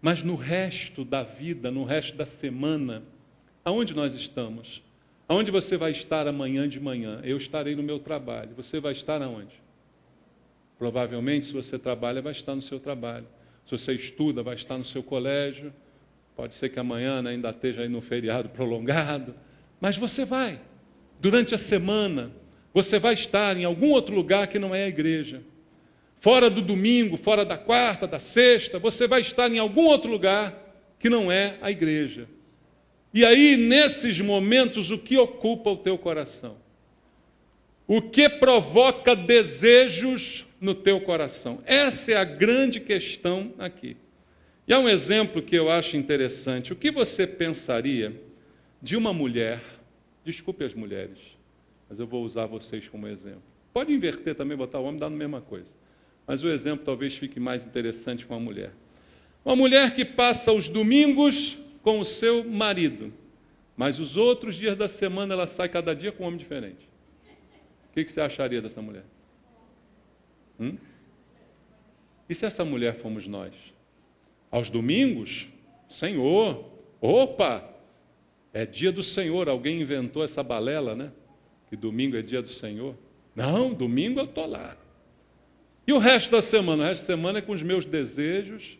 Mas no resto da vida, no resto da semana, aonde nós estamos? Aonde você vai estar amanhã de manhã? Eu estarei no meu trabalho. Você vai estar aonde? Provavelmente, se você trabalha, vai estar no seu trabalho. Se você estuda, vai estar no seu colégio. Pode ser que amanhã ainda esteja aí no feriado prolongado. Mas você vai. Durante a semana, você vai estar em algum outro lugar que não é a igreja. fora do domingo, fora da quarta, da sexta, você vai estar em algum outro lugar que não é a igreja. E aí, nesses momentos, o que ocupa o teu coração? O que provoca desejos no teu coração? Essa é a grande questão aqui. E há um exemplo que eu acho interessante. O que você pensaria de uma mulher, desculpe as mulheres, mas eu vou usar vocês como exemplo. Pode inverter também, botar o homem, dá a mesma coisa. Mas o exemplo talvez fique mais interessante com a mulher. Uma mulher que passa os domingos com o seu marido, mas os outros dias da semana ela sai cada dia com um homem diferente. O que você acharia dessa mulher? E se essa mulher fomos nós? Aos domingos, Senhor, opa, é dia do Senhor. Alguém inventou essa balela, né? Que domingo é dia do Senhor. Não, domingo eu estou lá. E o resto da semana? O resto da semana é com os meus desejos,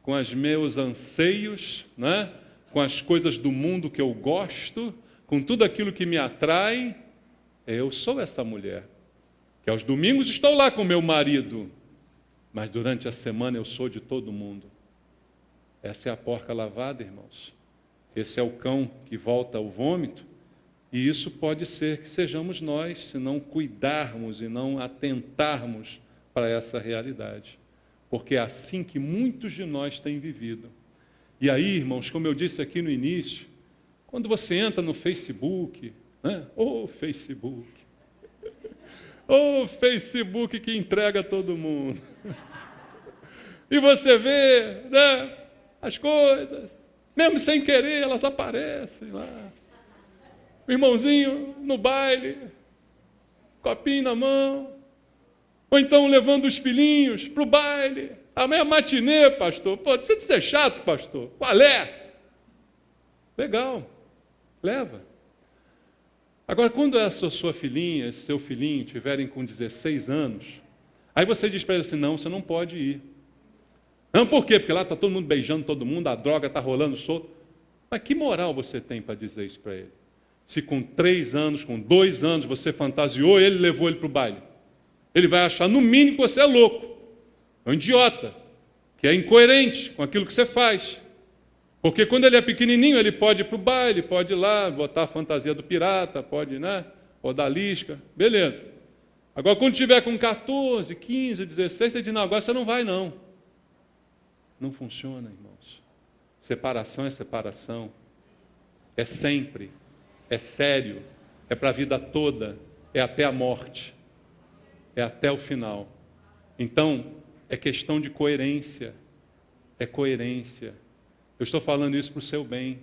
com os meus anseios, né? Com as coisas do mundo que eu gosto, com tudo aquilo que me atrai. Eu sou essa mulher, que aos domingos estou lá com meu marido, mas durante a semana eu sou de todo mundo. Essa é a porca lavada, irmãos. Esse é o cão que volta ao vômito. E isso pode ser que sejamos nós, se não cuidarmos e não atentarmos para essa realidade. Porque é assim que muitos de nós têm vivido. E aí, irmãos, como eu disse aqui no início, quando você entra no Facebook, né? Facebook. Facebook que entrega todo mundo. E você vê, né, as coisas, mesmo sem querer, elas aparecem lá. O irmãozinho no baile, copinho na mão, ou então levando os filhinhos para o baile. Amanhã é matinê, pastor. Pô, deixa de ser chato, pastor. Qual é? Legal, leva. Agora, quando essa sua filhinha, esse seu filhinho, tiverem com 16 anos, aí você diz para ele assim, não, você não pode ir. Não, por quê? Porque lá está todo mundo beijando todo mundo, a droga está rolando solto. Mas que moral você tem para dizer isso para ele? Se com 3 anos, com 2 anos, você fantasiou, ele levou ele para o baile. Ele vai achar, no mínimo, que você é louco, é um idiota, que é incoerente com aquilo que você faz. Porque quando ele é pequenininho, ele pode ir para o baile, pode ir lá, botar a fantasia do pirata, pode, né, rodar lisca, beleza. Agora, quando tiver com 14, 15, 16, você diz, não, agora você não vai, não. Não funciona, irmãos. Separação é separação. É sempre. É sério. É para a vida toda. É até a morte. É até o final. Então, é questão de coerência. É coerência. Eu estou falando isso para o seu bem.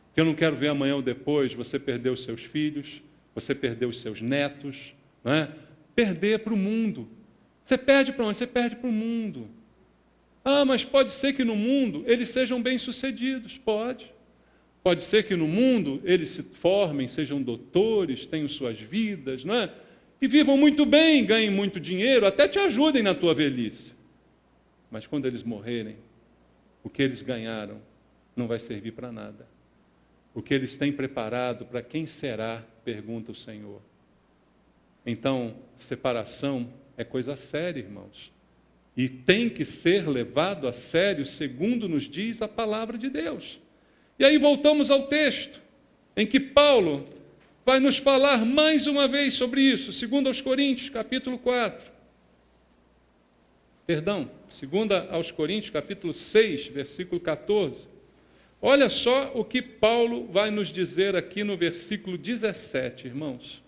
Porque eu não quero ver amanhã ou depois você perder os seus filhos, você perder os seus netos, não é? Perder para o mundo. Você perde para onde? Você perde para o mundo. Ah, mas pode ser que no mundo eles sejam bem-sucedidos. Pode. Pode ser que no mundo eles se formem, sejam doutores, tenham suas vidas, não é? E vivam muito bem, ganhem muito dinheiro, até te ajudem na tua velhice. Mas quando eles morrerem, o que eles ganharam não vai servir para nada. O que eles têm preparado, para quem será? Pergunta o Senhor. Então, separação é coisa séria, irmãos. E tem que ser levado a sério, segundo nos diz a palavra de Deus. E aí voltamos ao texto, em que Paulo vai nos falar mais uma vez sobre isso, 2 aos Coríntios, capítulo 4. Perdão, 2 aos Coríntios, capítulo 6, versículo 14. Olha só o que Paulo vai nos dizer aqui no versículo 17, irmãos.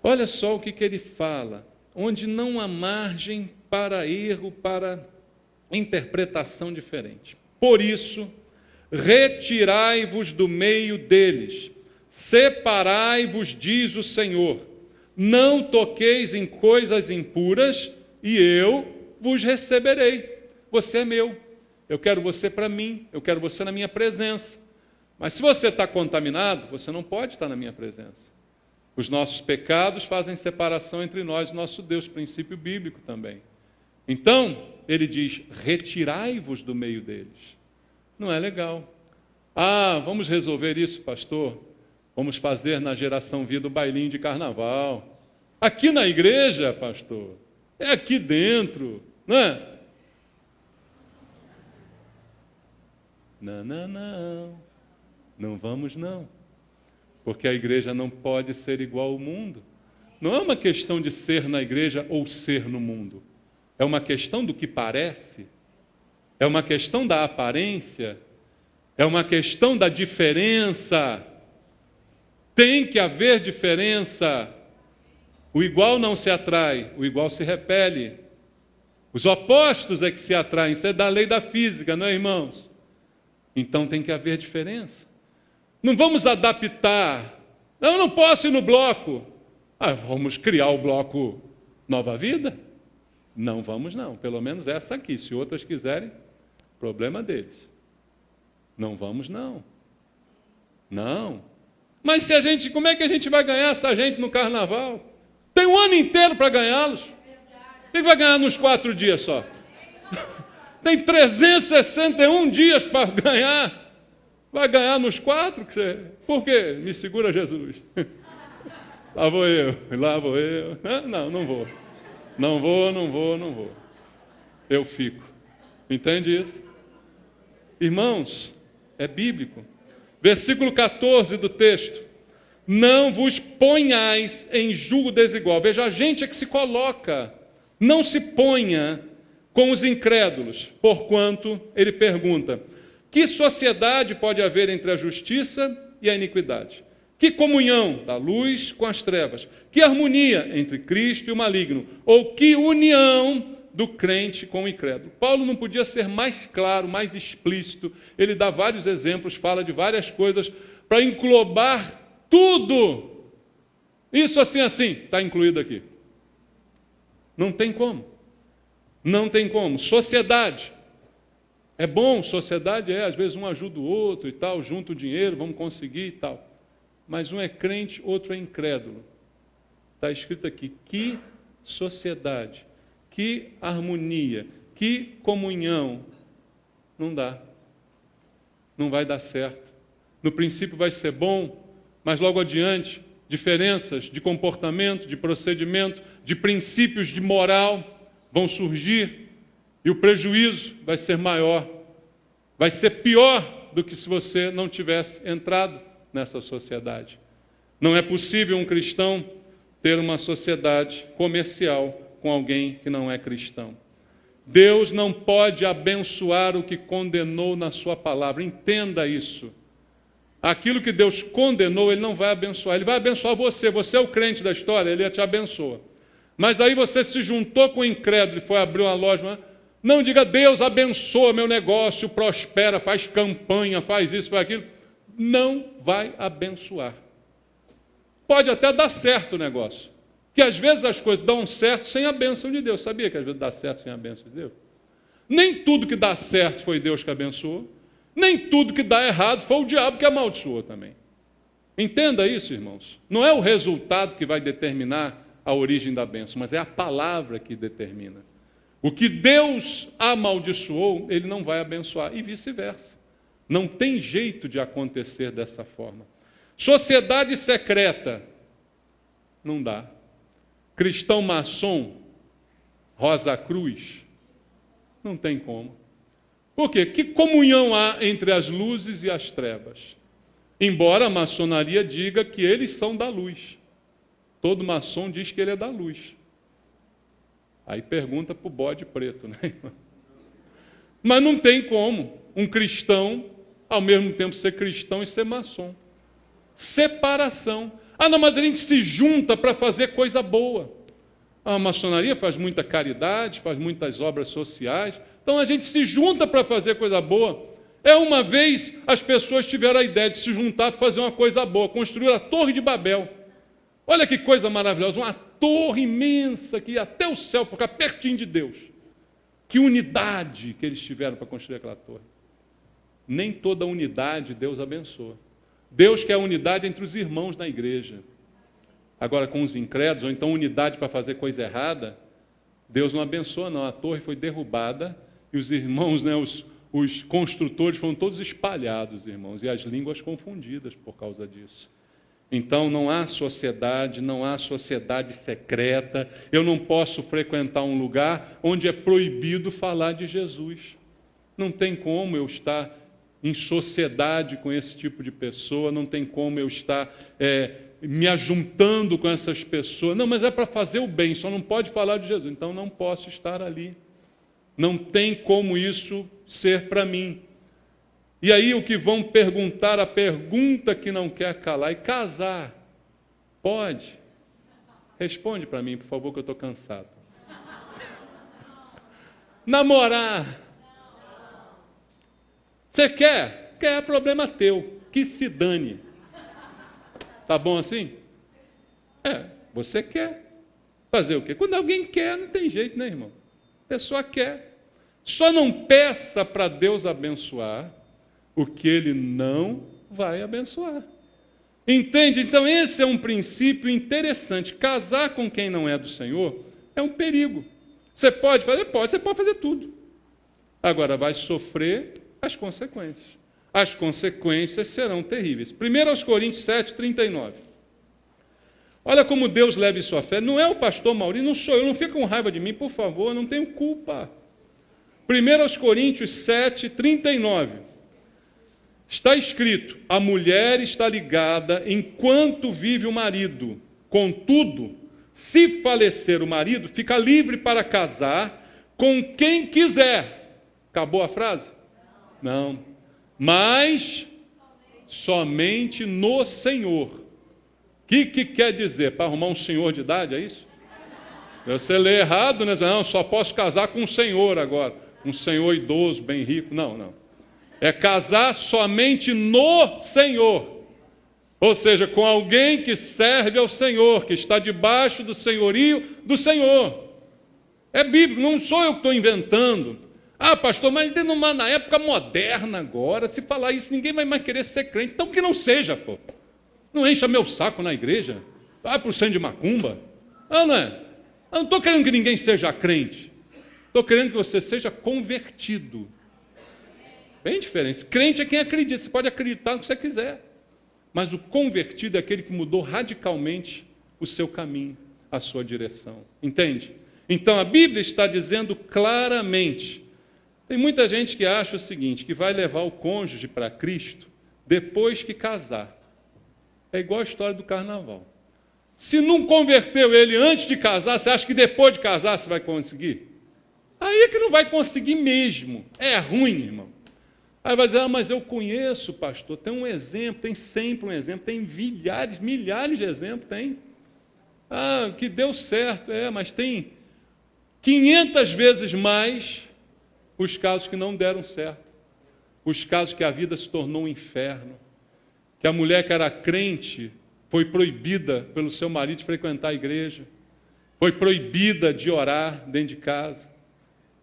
Olha só o que ele fala, onde não há margem para erro, para interpretação diferente. Por isso, retirai-vos do meio deles, separai-vos, diz o Senhor, não toqueis em coisas impuras, e eu vos receberei. Você é meu, eu quero você para mim, eu quero você na minha presença. Mas se você está contaminado, você não pode estar na minha presença. Os nossos pecados fazem separação entre nós e nosso Deus, princípio bíblico também. Então, ele diz, retirai-vos do meio deles. Não é legal. Ah, vamos resolver isso, pastor? Vamos fazer na geração vida o bailinho de carnaval. Aqui na igreja, pastor, É aqui dentro, não é? Não vamos não. Porque a igreja não pode ser igual ao mundo. Não é uma questão de ser na igreja ou ser no mundo. É uma questão do que parece. É uma questão da aparência. É uma questão da diferença. Tem que haver diferença. O igual não se atrai, o igual se repele. Os opostos é que se atraem. Isso é da lei da física, não é, irmãos? Então tem que haver diferença. Não vamos adaptar. Eu não posso ir no bloco. Vamos criar o bloco Nova Vida? Não vamos não. Pelo menos essa aqui. Se outras quiserem, problema deles. Não vamos não. Não. Mas se como é que a gente vai ganhar essa gente no carnaval? Tem um ano inteiro para ganhá-los. Quem vai ganhar nos 4 dias só? Tem 361 dias para ganhar. Vai ganhar nos 4? Por quê? Me segura, Jesus. Lá vou eu. Não vou. Não vou. Eu fico. Entende isso? Irmãos, é bíblico. Versículo 14 do texto. Não vos ponhais em julgo desigual. Veja, a gente é que se coloca. Não se ponha com os incrédulos. Porquanto, ele pergunta, que sociedade pode haver entre a justiça e a iniquidade? Que comunhão da luz com as trevas? Que harmonia entre Cristo e o maligno? Ou que união do crente com o incrédulo? Paulo não podia ser mais claro, mais explícito. Ele dá vários exemplos, fala de várias coisas para englobar tudo. Isso assim, está incluído aqui. Não tem como. Não tem como. Sociedade. É bom, sociedade às vezes um ajuda o outro e tal, junta o dinheiro, vamos conseguir e tal. Mas um é crente, outro é incrédulo. Está escrito aqui, que sociedade, que harmonia, que comunhão. Não dá. Não vai dar certo. No princípio vai ser bom, mas logo adiante, diferenças de comportamento, de procedimento, de princípios de moral vão surgir e o prejuízo vai ser maior. Vai ser pior do que se você não tivesse entrado nessa sociedade. Não é possível um cristão ter uma sociedade comercial com alguém que não é cristão. Deus não pode abençoar o que condenou na sua palavra. Entenda isso. Aquilo que Deus condenou, Ele não vai abençoar. Ele vai abençoar você. Você é o crente da história, Ele te abençoa. Mas aí você se juntou com o incrédulo e foi abrir uma loja. Não diga, Deus abençoa meu negócio, prospera, faz campanha, faz isso, faz aquilo. Não vai abençoar. Pode até dar certo o negócio. Que às vezes as coisas dão certo sem a bênção de Deus. Sabia que às vezes dá certo sem a bênção de Deus? Nem tudo que dá certo foi Deus que abençoou. Nem tudo que dá errado foi o diabo que amaldiçoou também. Entenda isso, irmãos. Não é o resultado que vai determinar a origem da bênção, mas é a palavra que determina. O que Deus amaldiçoou, Ele não vai abençoar, e vice-versa. Não tem jeito de acontecer dessa forma. Sociedade secreta, não dá. Cristão maçom, Rosa Cruz, não tem como. Por quê? Que comunhão há entre as luzes e as trevas? Embora a maçonaria diga que eles são da luz. Todo maçom diz que ele é da luz. Aí pergunta para o bode preto, né? Mas não tem como um cristão, ao mesmo tempo, ser cristão e ser maçom. Separação. Não, mas a gente se junta para fazer coisa boa. A maçonaria faz muita caridade, faz muitas obras sociais. Então a gente se junta para fazer coisa boa. Uma vez as pessoas tiveram a ideia de se juntar para fazer uma coisa boa, construir a Torre de Babel. Olha que coisa maravilhosa, uma torre imensa que ia até o céu, para ficar pertinho de Deus. Que unidade que eles tiveram para construir aquela torre. Nem toda unidade Deus abençoa. Deus quer a unidade entre os irmãos na igreja. Agora, com os incrédulos, ou então unidade para fazer coisa errada, Deus não abençoa, não. A torre foi derrubada e os irmãos, os construtores foram todos espalhados, irmãos, e as línguas confundidas por causa disso. Então não há sociedade secreta. Eu não posso frequentar um lugar onde é proibido falar de Jesus. Não tem como eu estar em sociedade com esse tipo de pessoa, não tem como eu estar me ajuntando com essas pessoas. Não, mas é para fazer o bem, só não pode falar de Jesus. Então não posso estar ali. Não tem como isso ser para mim. E aí o que vão perguntar, a pergunta que não quer calar, e casar, pode? Responde para mim, por favor, que eu estou cansado. Namorar. Você quer? Quer, é problema teu. Que se dane. Tá bom assim? Você quer. Fazer o quê? Quando alguém quer, não tem jeito, né, irmão? A pessoa quer. Só não peça para Deus abençoar o que Ele não vai abençoar. Entende? Então esse é um princípio interessante. Casar com quem não é do Senhor é um perigo. Você pode fazer? Pode. Você pode fazer tudo. Agora vai sofrer as consequências. As consequências serão terríveis. 1 Coríntios 7, 39. Olha como Deus leva isso a fé. Não é o pastor Maurício, não sou eu, não fica com raiva de mim, por favor, não tenho culpa. 1 Coríntios 7, 39. Está escrito, a mulher está ligada enquanto vive o marido. Contudo, se falecer o marido, fica livre para casar com quem quiser. Acabou a frase? Não. Mas somente no Senhor. O que quer dizer? Para arrumar um senhor de idade, é isso? Você lê errado, né? Não, só posso casar com um senhor agora. Um senhor idoso, bem rico. Não. É casar somente no Senhor. Ou seja, com alguém que serve ao Senhor, que está debaixo do senhorio do Senhor. É bíblico, não sou eu que estou inventando. Ah, pastor, mas na época moderna agora, se falar isso, ninguém vai mais querer ser crente. Então que não seja, pô. Não encha meu saco na igreja. Vai para o centro de macumba. Não é? Eu não estou querendo que ninguém seja crente. Estou querendo que você seja convertido. Bem diferente. Crente é quem acredita. Você pode acreditar no que você quiser. Mas o convertido é aquele que mudou radicalmente o seu caminho, a sua direção. Entende? Então a Bíblia está dizendo claramente. Tem muita gente que acha o seguinte, que vai levar o cônjuge para Cristo depois que casar. É igual a história do carnaval. Se não converteu ele antes de casar, você acha que depois de casar você vai conseguir? Aí é que não vai conseguir mesmo. É ruim, irmão. Aí vai dizer, mas eu conheço, pastor, tem um exemplo, tem sempre um exemplo, tem milhares de exemplos, tem. Que deu certo, mas tem 500 vezes mais os casos que não deram certo. Os casos que a vida se tornou um inferno. Que a mulher que era crente foi proibida pelo seu marido de frequentar a igreja. Foi proibida de orar dentro de casa.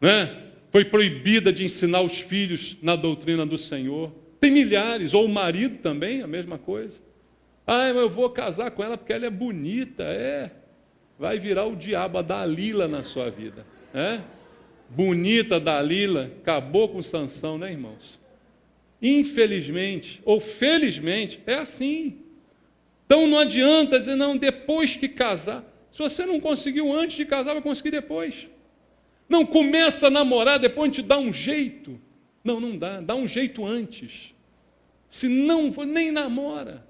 Né? Foi proibida de ensinar os filhos na doutrina do Senhor. Tem milhares, ou o marido também, a mesma coisa. Eu vou casar com ela porque ela é bonita. Vai virar o diabo, a Dalila na sua vida. Bonita Dalila, acabou com Sansão, né, irmãos? Infelizmente, ou felizmente, é assim. Então não adianta dizer, não, depois que casar. Se você não conseguiu antes de casar, vai conseguir depois. Não começa a namorar, depois a gente dá um jeito. Não dá, dá um jeito antes. Se não, nem namora.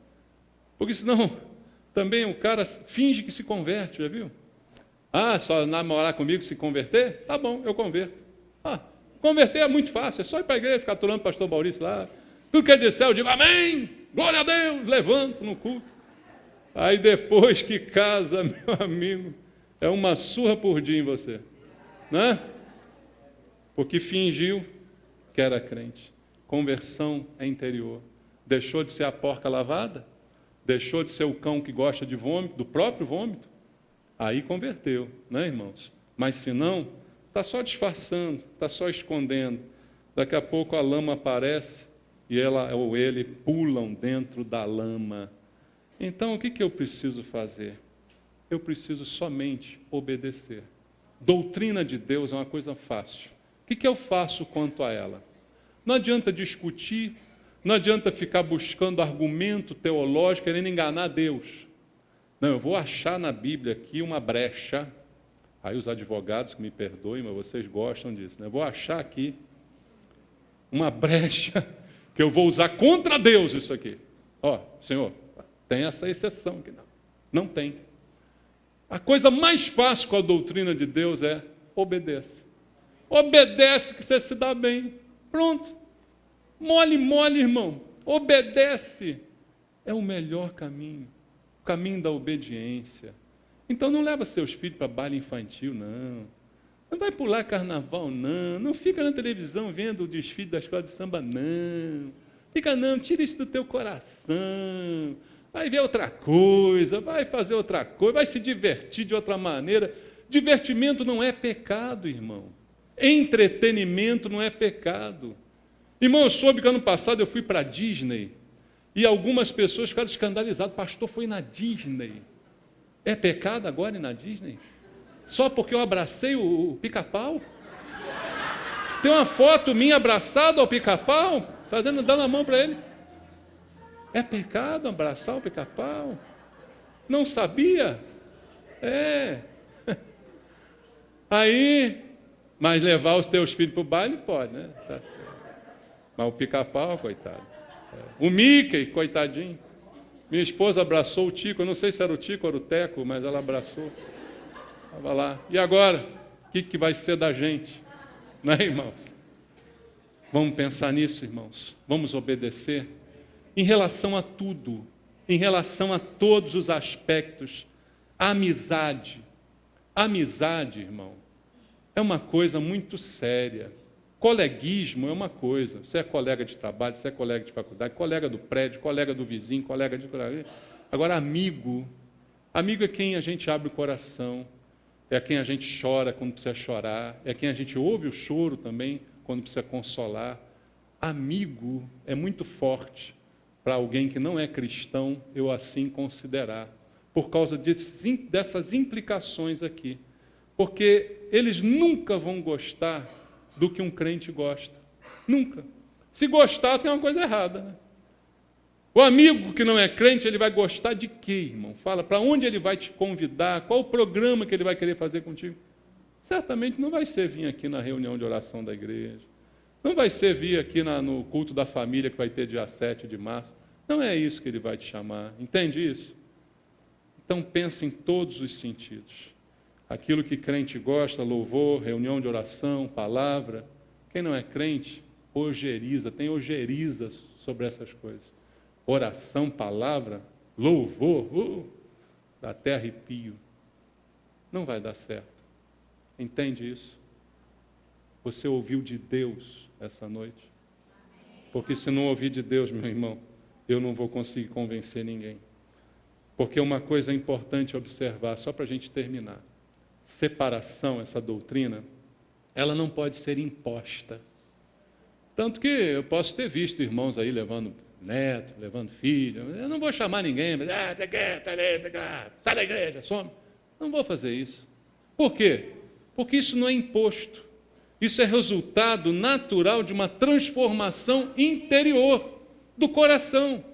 Porque senão, também o cara finge que se converte, já viu? Só namorar comigo se converter? Tá bom, eu converto. Converter é muito fácil, é só ir para a igreja, ficar aturando o pastor Maurício lá. Tudo que ele disser, eu digo, amém, glória a Deus, levanto no culto. Aí depois que casa, meu amigo, é uma surra por dia em você. Né? Porque fingiu que era crente. Conversão é interior. Deixou de ser a porca lavada? Deixou de ser o cão que gosta de vômito, do próprio vômito? Aí converteu, né, irmãos? Mas se não, está só disfarçando, está só escondendo. Daqui a pouco a lama aparece e ela ou ele pulam dentro da lama. Então, o que eu preciso fazer? Eu preciso somente obedecer. Doutrina de Deus é uma coisa fácil. O que eu faço quanto a ela? Não adianta discutir, Não adianta ficar buscando argumento teológico, querendo enganar Deus. Não, eu vou achar na Bíblia aqui uma brecha. Aí os advogados que me perdoem, mas vocês gostam disso, né? Eu vou achar aqui uma brecha que eu vou usar contra Deus isso aqui. Ó, Senhor, tem essa exceção aqui. Não tem. A coisa mais fácil com a doutrina de Deus é obedece. Obedece que você se dá bem. Pronto. Mole, mole, irmão. Obedece. É o melhor caminho. O caminho da obediência. Então não leva seus filhos para baile infantil, não. Não vai pular carnaval, não. Não fica na televisão vendo o desfile da escola de samba, não. Fica não, tira isso do teu coração. Vai ver outra coisa, vai fazer outra coisa, vai se divertir de outra maneira. Divertimento não é pecado, irmão. Entretenimento não é pecado. Irmão, eu soube que ano passado eu fui para a Disney e algumas pessoas ficaram escandalizadas. Pastor, foi na Disney. É pecado agora ir na Disney? Só porque eu abracei o pica-pau? Tem uma foto minha abraçado ao pica-pau, dando a mão para ele. É pecado abraçar o pica-pau? Não sabia? É. Aí, mas levar os teus filhos para o baile pode, né? Tá certo. Mas o pica-pau, coitado. O Mickey, coitadinho. Minha esposa abraçou o Tico, eu não sei se era o Tico ou era o Teco, mas ela abraçou. Estava lá. E agora? O que vai ser da gente? Não é, irmãos? Vamos pensar nisso, irmãos. Vamos obedecer. Em relação a tudo, em relação a todos os aspectos, a amizade. A amizade, irmão, é uma coisa muito séria. Coleguismo é uma coisa. Você é colega de trabalho, você é colega de faculdade, colega do prédio, colega do vizinho, colega de... Agora, amigo é quem a gente abre o coração, é quem a gente chora quando precisa chorar, é quem a gente ouve o choro também quando precisa consolar. Amigo é muito forte para alguém que não é cristão, eu assim considerar, por causa dessas implicações aqui. Porque eles nunca vão gostar do que um crente gosta. Nunca. Se gostar, tem uma coisa errada, né? O amigo que não é crente, ele vai gostar de quê, irmão? Fala, para onde ele vai te convidar? Qual o programa que ele vai querer fazer contigo? Certamente não vai ser vir aqui na reunião de oração da igreja. Não vai ser vir aqui no culto da família que vai ter dia 7 de março. Não é isso que ele vai te chamar. Entende isso? Então pense em todos os sentidos. Aquilo que crente gosta, louvor, reunião de oração, palavra. Quem não é crente, ojeriza, tem ojeriza sobre essas coisas. Oração, palavra, louvor, dá até arrepio. Não vai dar certo. Entende isso? Você ouviu de Deus essa noite? Porque se não ouvir de Deus, meu irmão, eu não vou conseguir convencer ninguém. Porque uma coisa importante observar, só para a gente terminar. Separação, essa doutrina, ela não pode ser imposta. Tanto que eu posso ter visto irmãos aí levando neto, levando filho. Eu não vou chamar ninguém, mas sai da igreja, some. Não vou fazer isso. Por quê? Porque isso não é imposto. Isso é resultado natural de uma transformação interior do coração.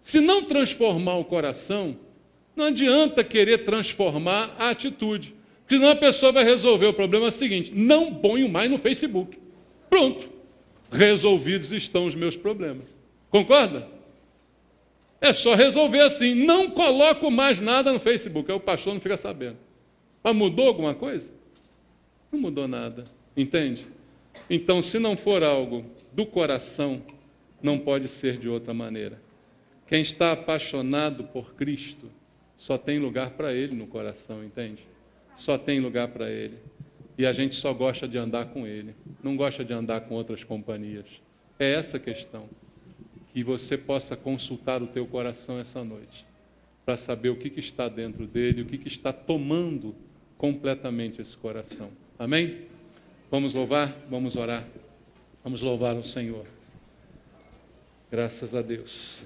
Se não transformar o coração, não adianta querer transformar a atitude. Porque senão a pessoa vai resolver o problema seguinte: não ponho mais no Facebook. Pronto. Resolvidos estão os meus problemas. Concorda? É só resolver assim. Não coloco mais nada no Facebook. Aí o pastor não fica sabendo. Mas mudou alguma coisa? Não mudou nada. Entende? Então, se não for algo do coração, não pode ser de outra maneira. Quem está apaixonado por Cristo, só tem lugar para Ele no coração, entende? Só tem lugar para Ele. E a gente só gosta de andar com Ele. Não gosta de andar com outras companhias. É essa a questão. Que você possa consultar o teu coração essa noite. Para saber o que está dentro dele, o que está tomando completamente esse coração. Amém? Vamos louvar? Vamos orar. Vamos louvar o Senhor. Graças a Deus.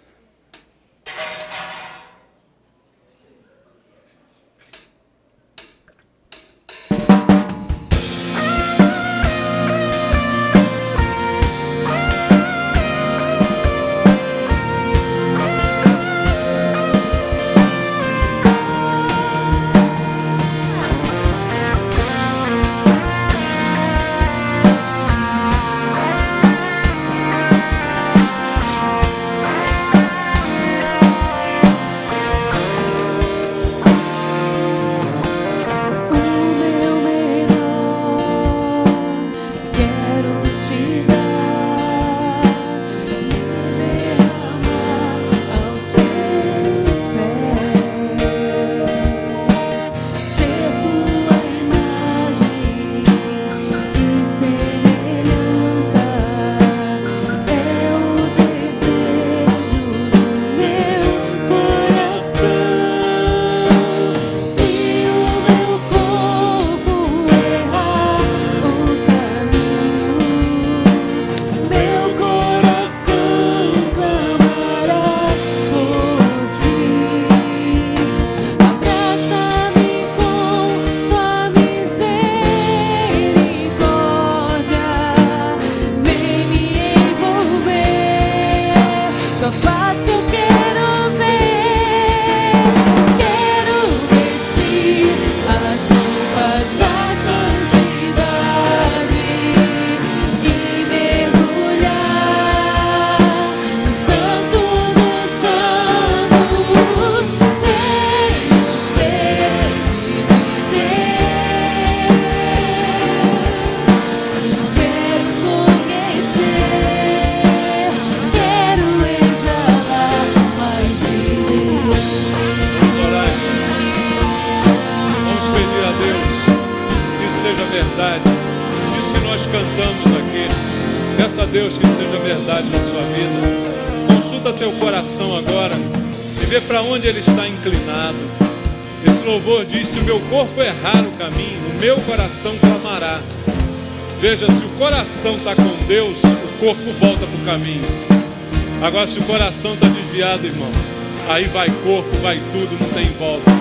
coração agora e ver para onde ele está inclinado. Esse louvor diz: se o meu corpo errar o caminho, o meu coração clamará. Veja, se o coração está com Deus, o corpo volta para o caminho. Agora, se o coração está desviado, irmão, aí vai corpo, vai tudo, não tem volta.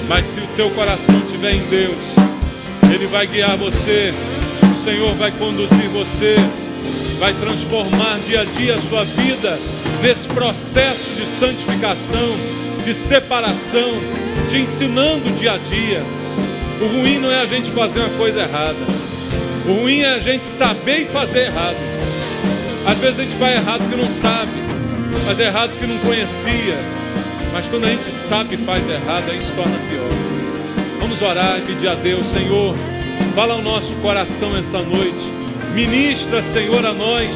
Mas se o teu coração estiver em Deus, Ele vai guiar você, o Senhor vai conduzir você, vai transformar dia a dia a sua vida nesse processo de santificação, de separação, te ensinando dia a dia. O ruim não é a gente fazer uma coisa errada. O ruim é a gente saber e fazer errado. Às vezes a gente vai errado porque não sabe, faz errado porque não conhecia. Mas quando a gente sabe e faz errado, aí se torna pior. Vamos orar e pedir a Deus: Senhor, fala ao nosso coração essa noite. Ministra, Senhor, a nós,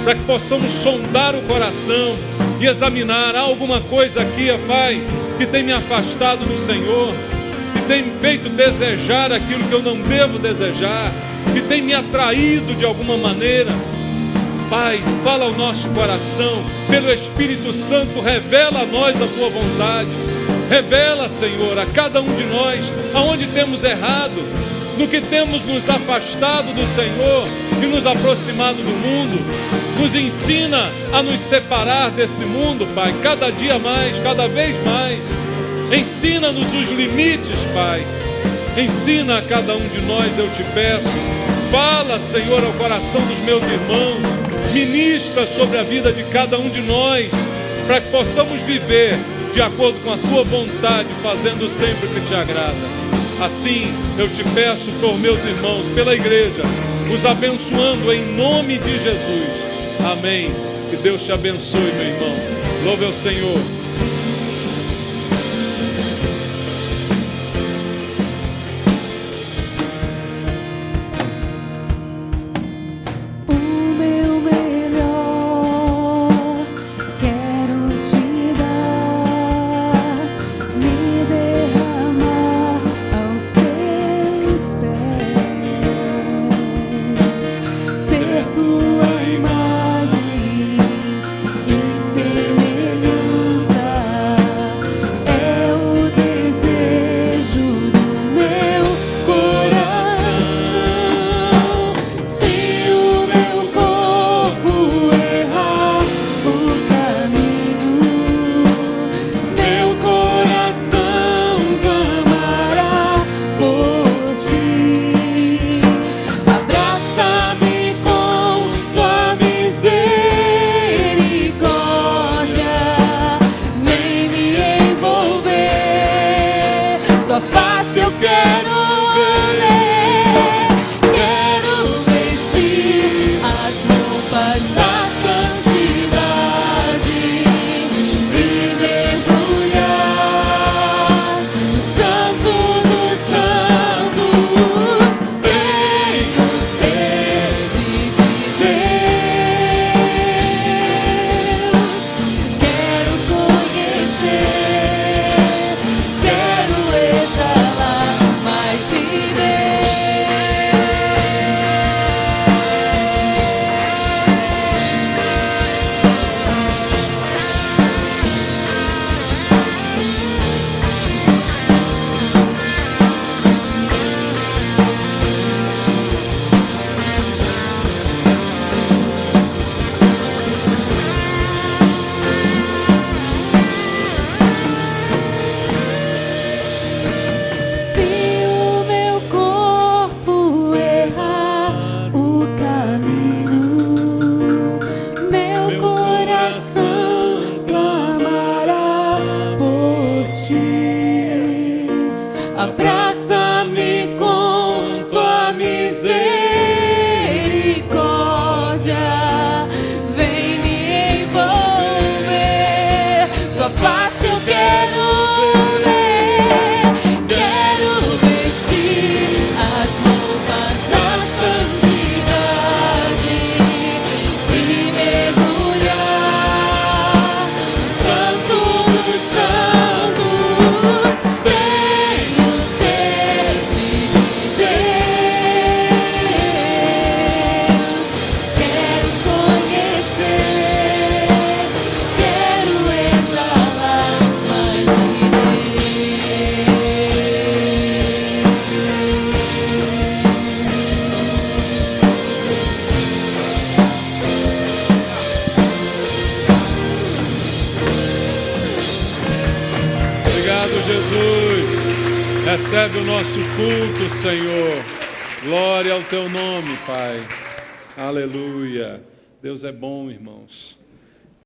para que possamos sondar o coração e examinar. Há alguma coisa aqui, Pai, que tem me afastado do Senhor, que tem me feito desejar aquilo que eu não devo desejar, que tem me atraído de alguma maneira. Pai, fala ao nosso coração, pelo Espírito Santo, revela a nós a Tua vontade. Revela, Senhor, a cada um de nós, aonde temos errado, no que temos nos afastado do Senhor e nos aproximado do mundo. Nos ensina a nos separar desse mundo, Pai, cada dia mais, cada vez mais. Ensina-nos os limites, Pai. Ensina a cada um de nós, eu te peço. Fala, Senhor, ao coração dos meus irmãos. Ministra sobre a vida de cada um de nós, para que possamos viver de acordo com a Tua vontade, fazendo sempre o que te agrada. Assim, eu te peço por meus irmãos, pela igreja, os abençoando em nome de Jesus. Amém. Que Deus te abençoe, meu irmão. Louve ao Senhor. Jesus. Recebe o nosso culto, Senhor. Glória ao teu nome, Pai. Aleluia. Deus é bom, irmãos.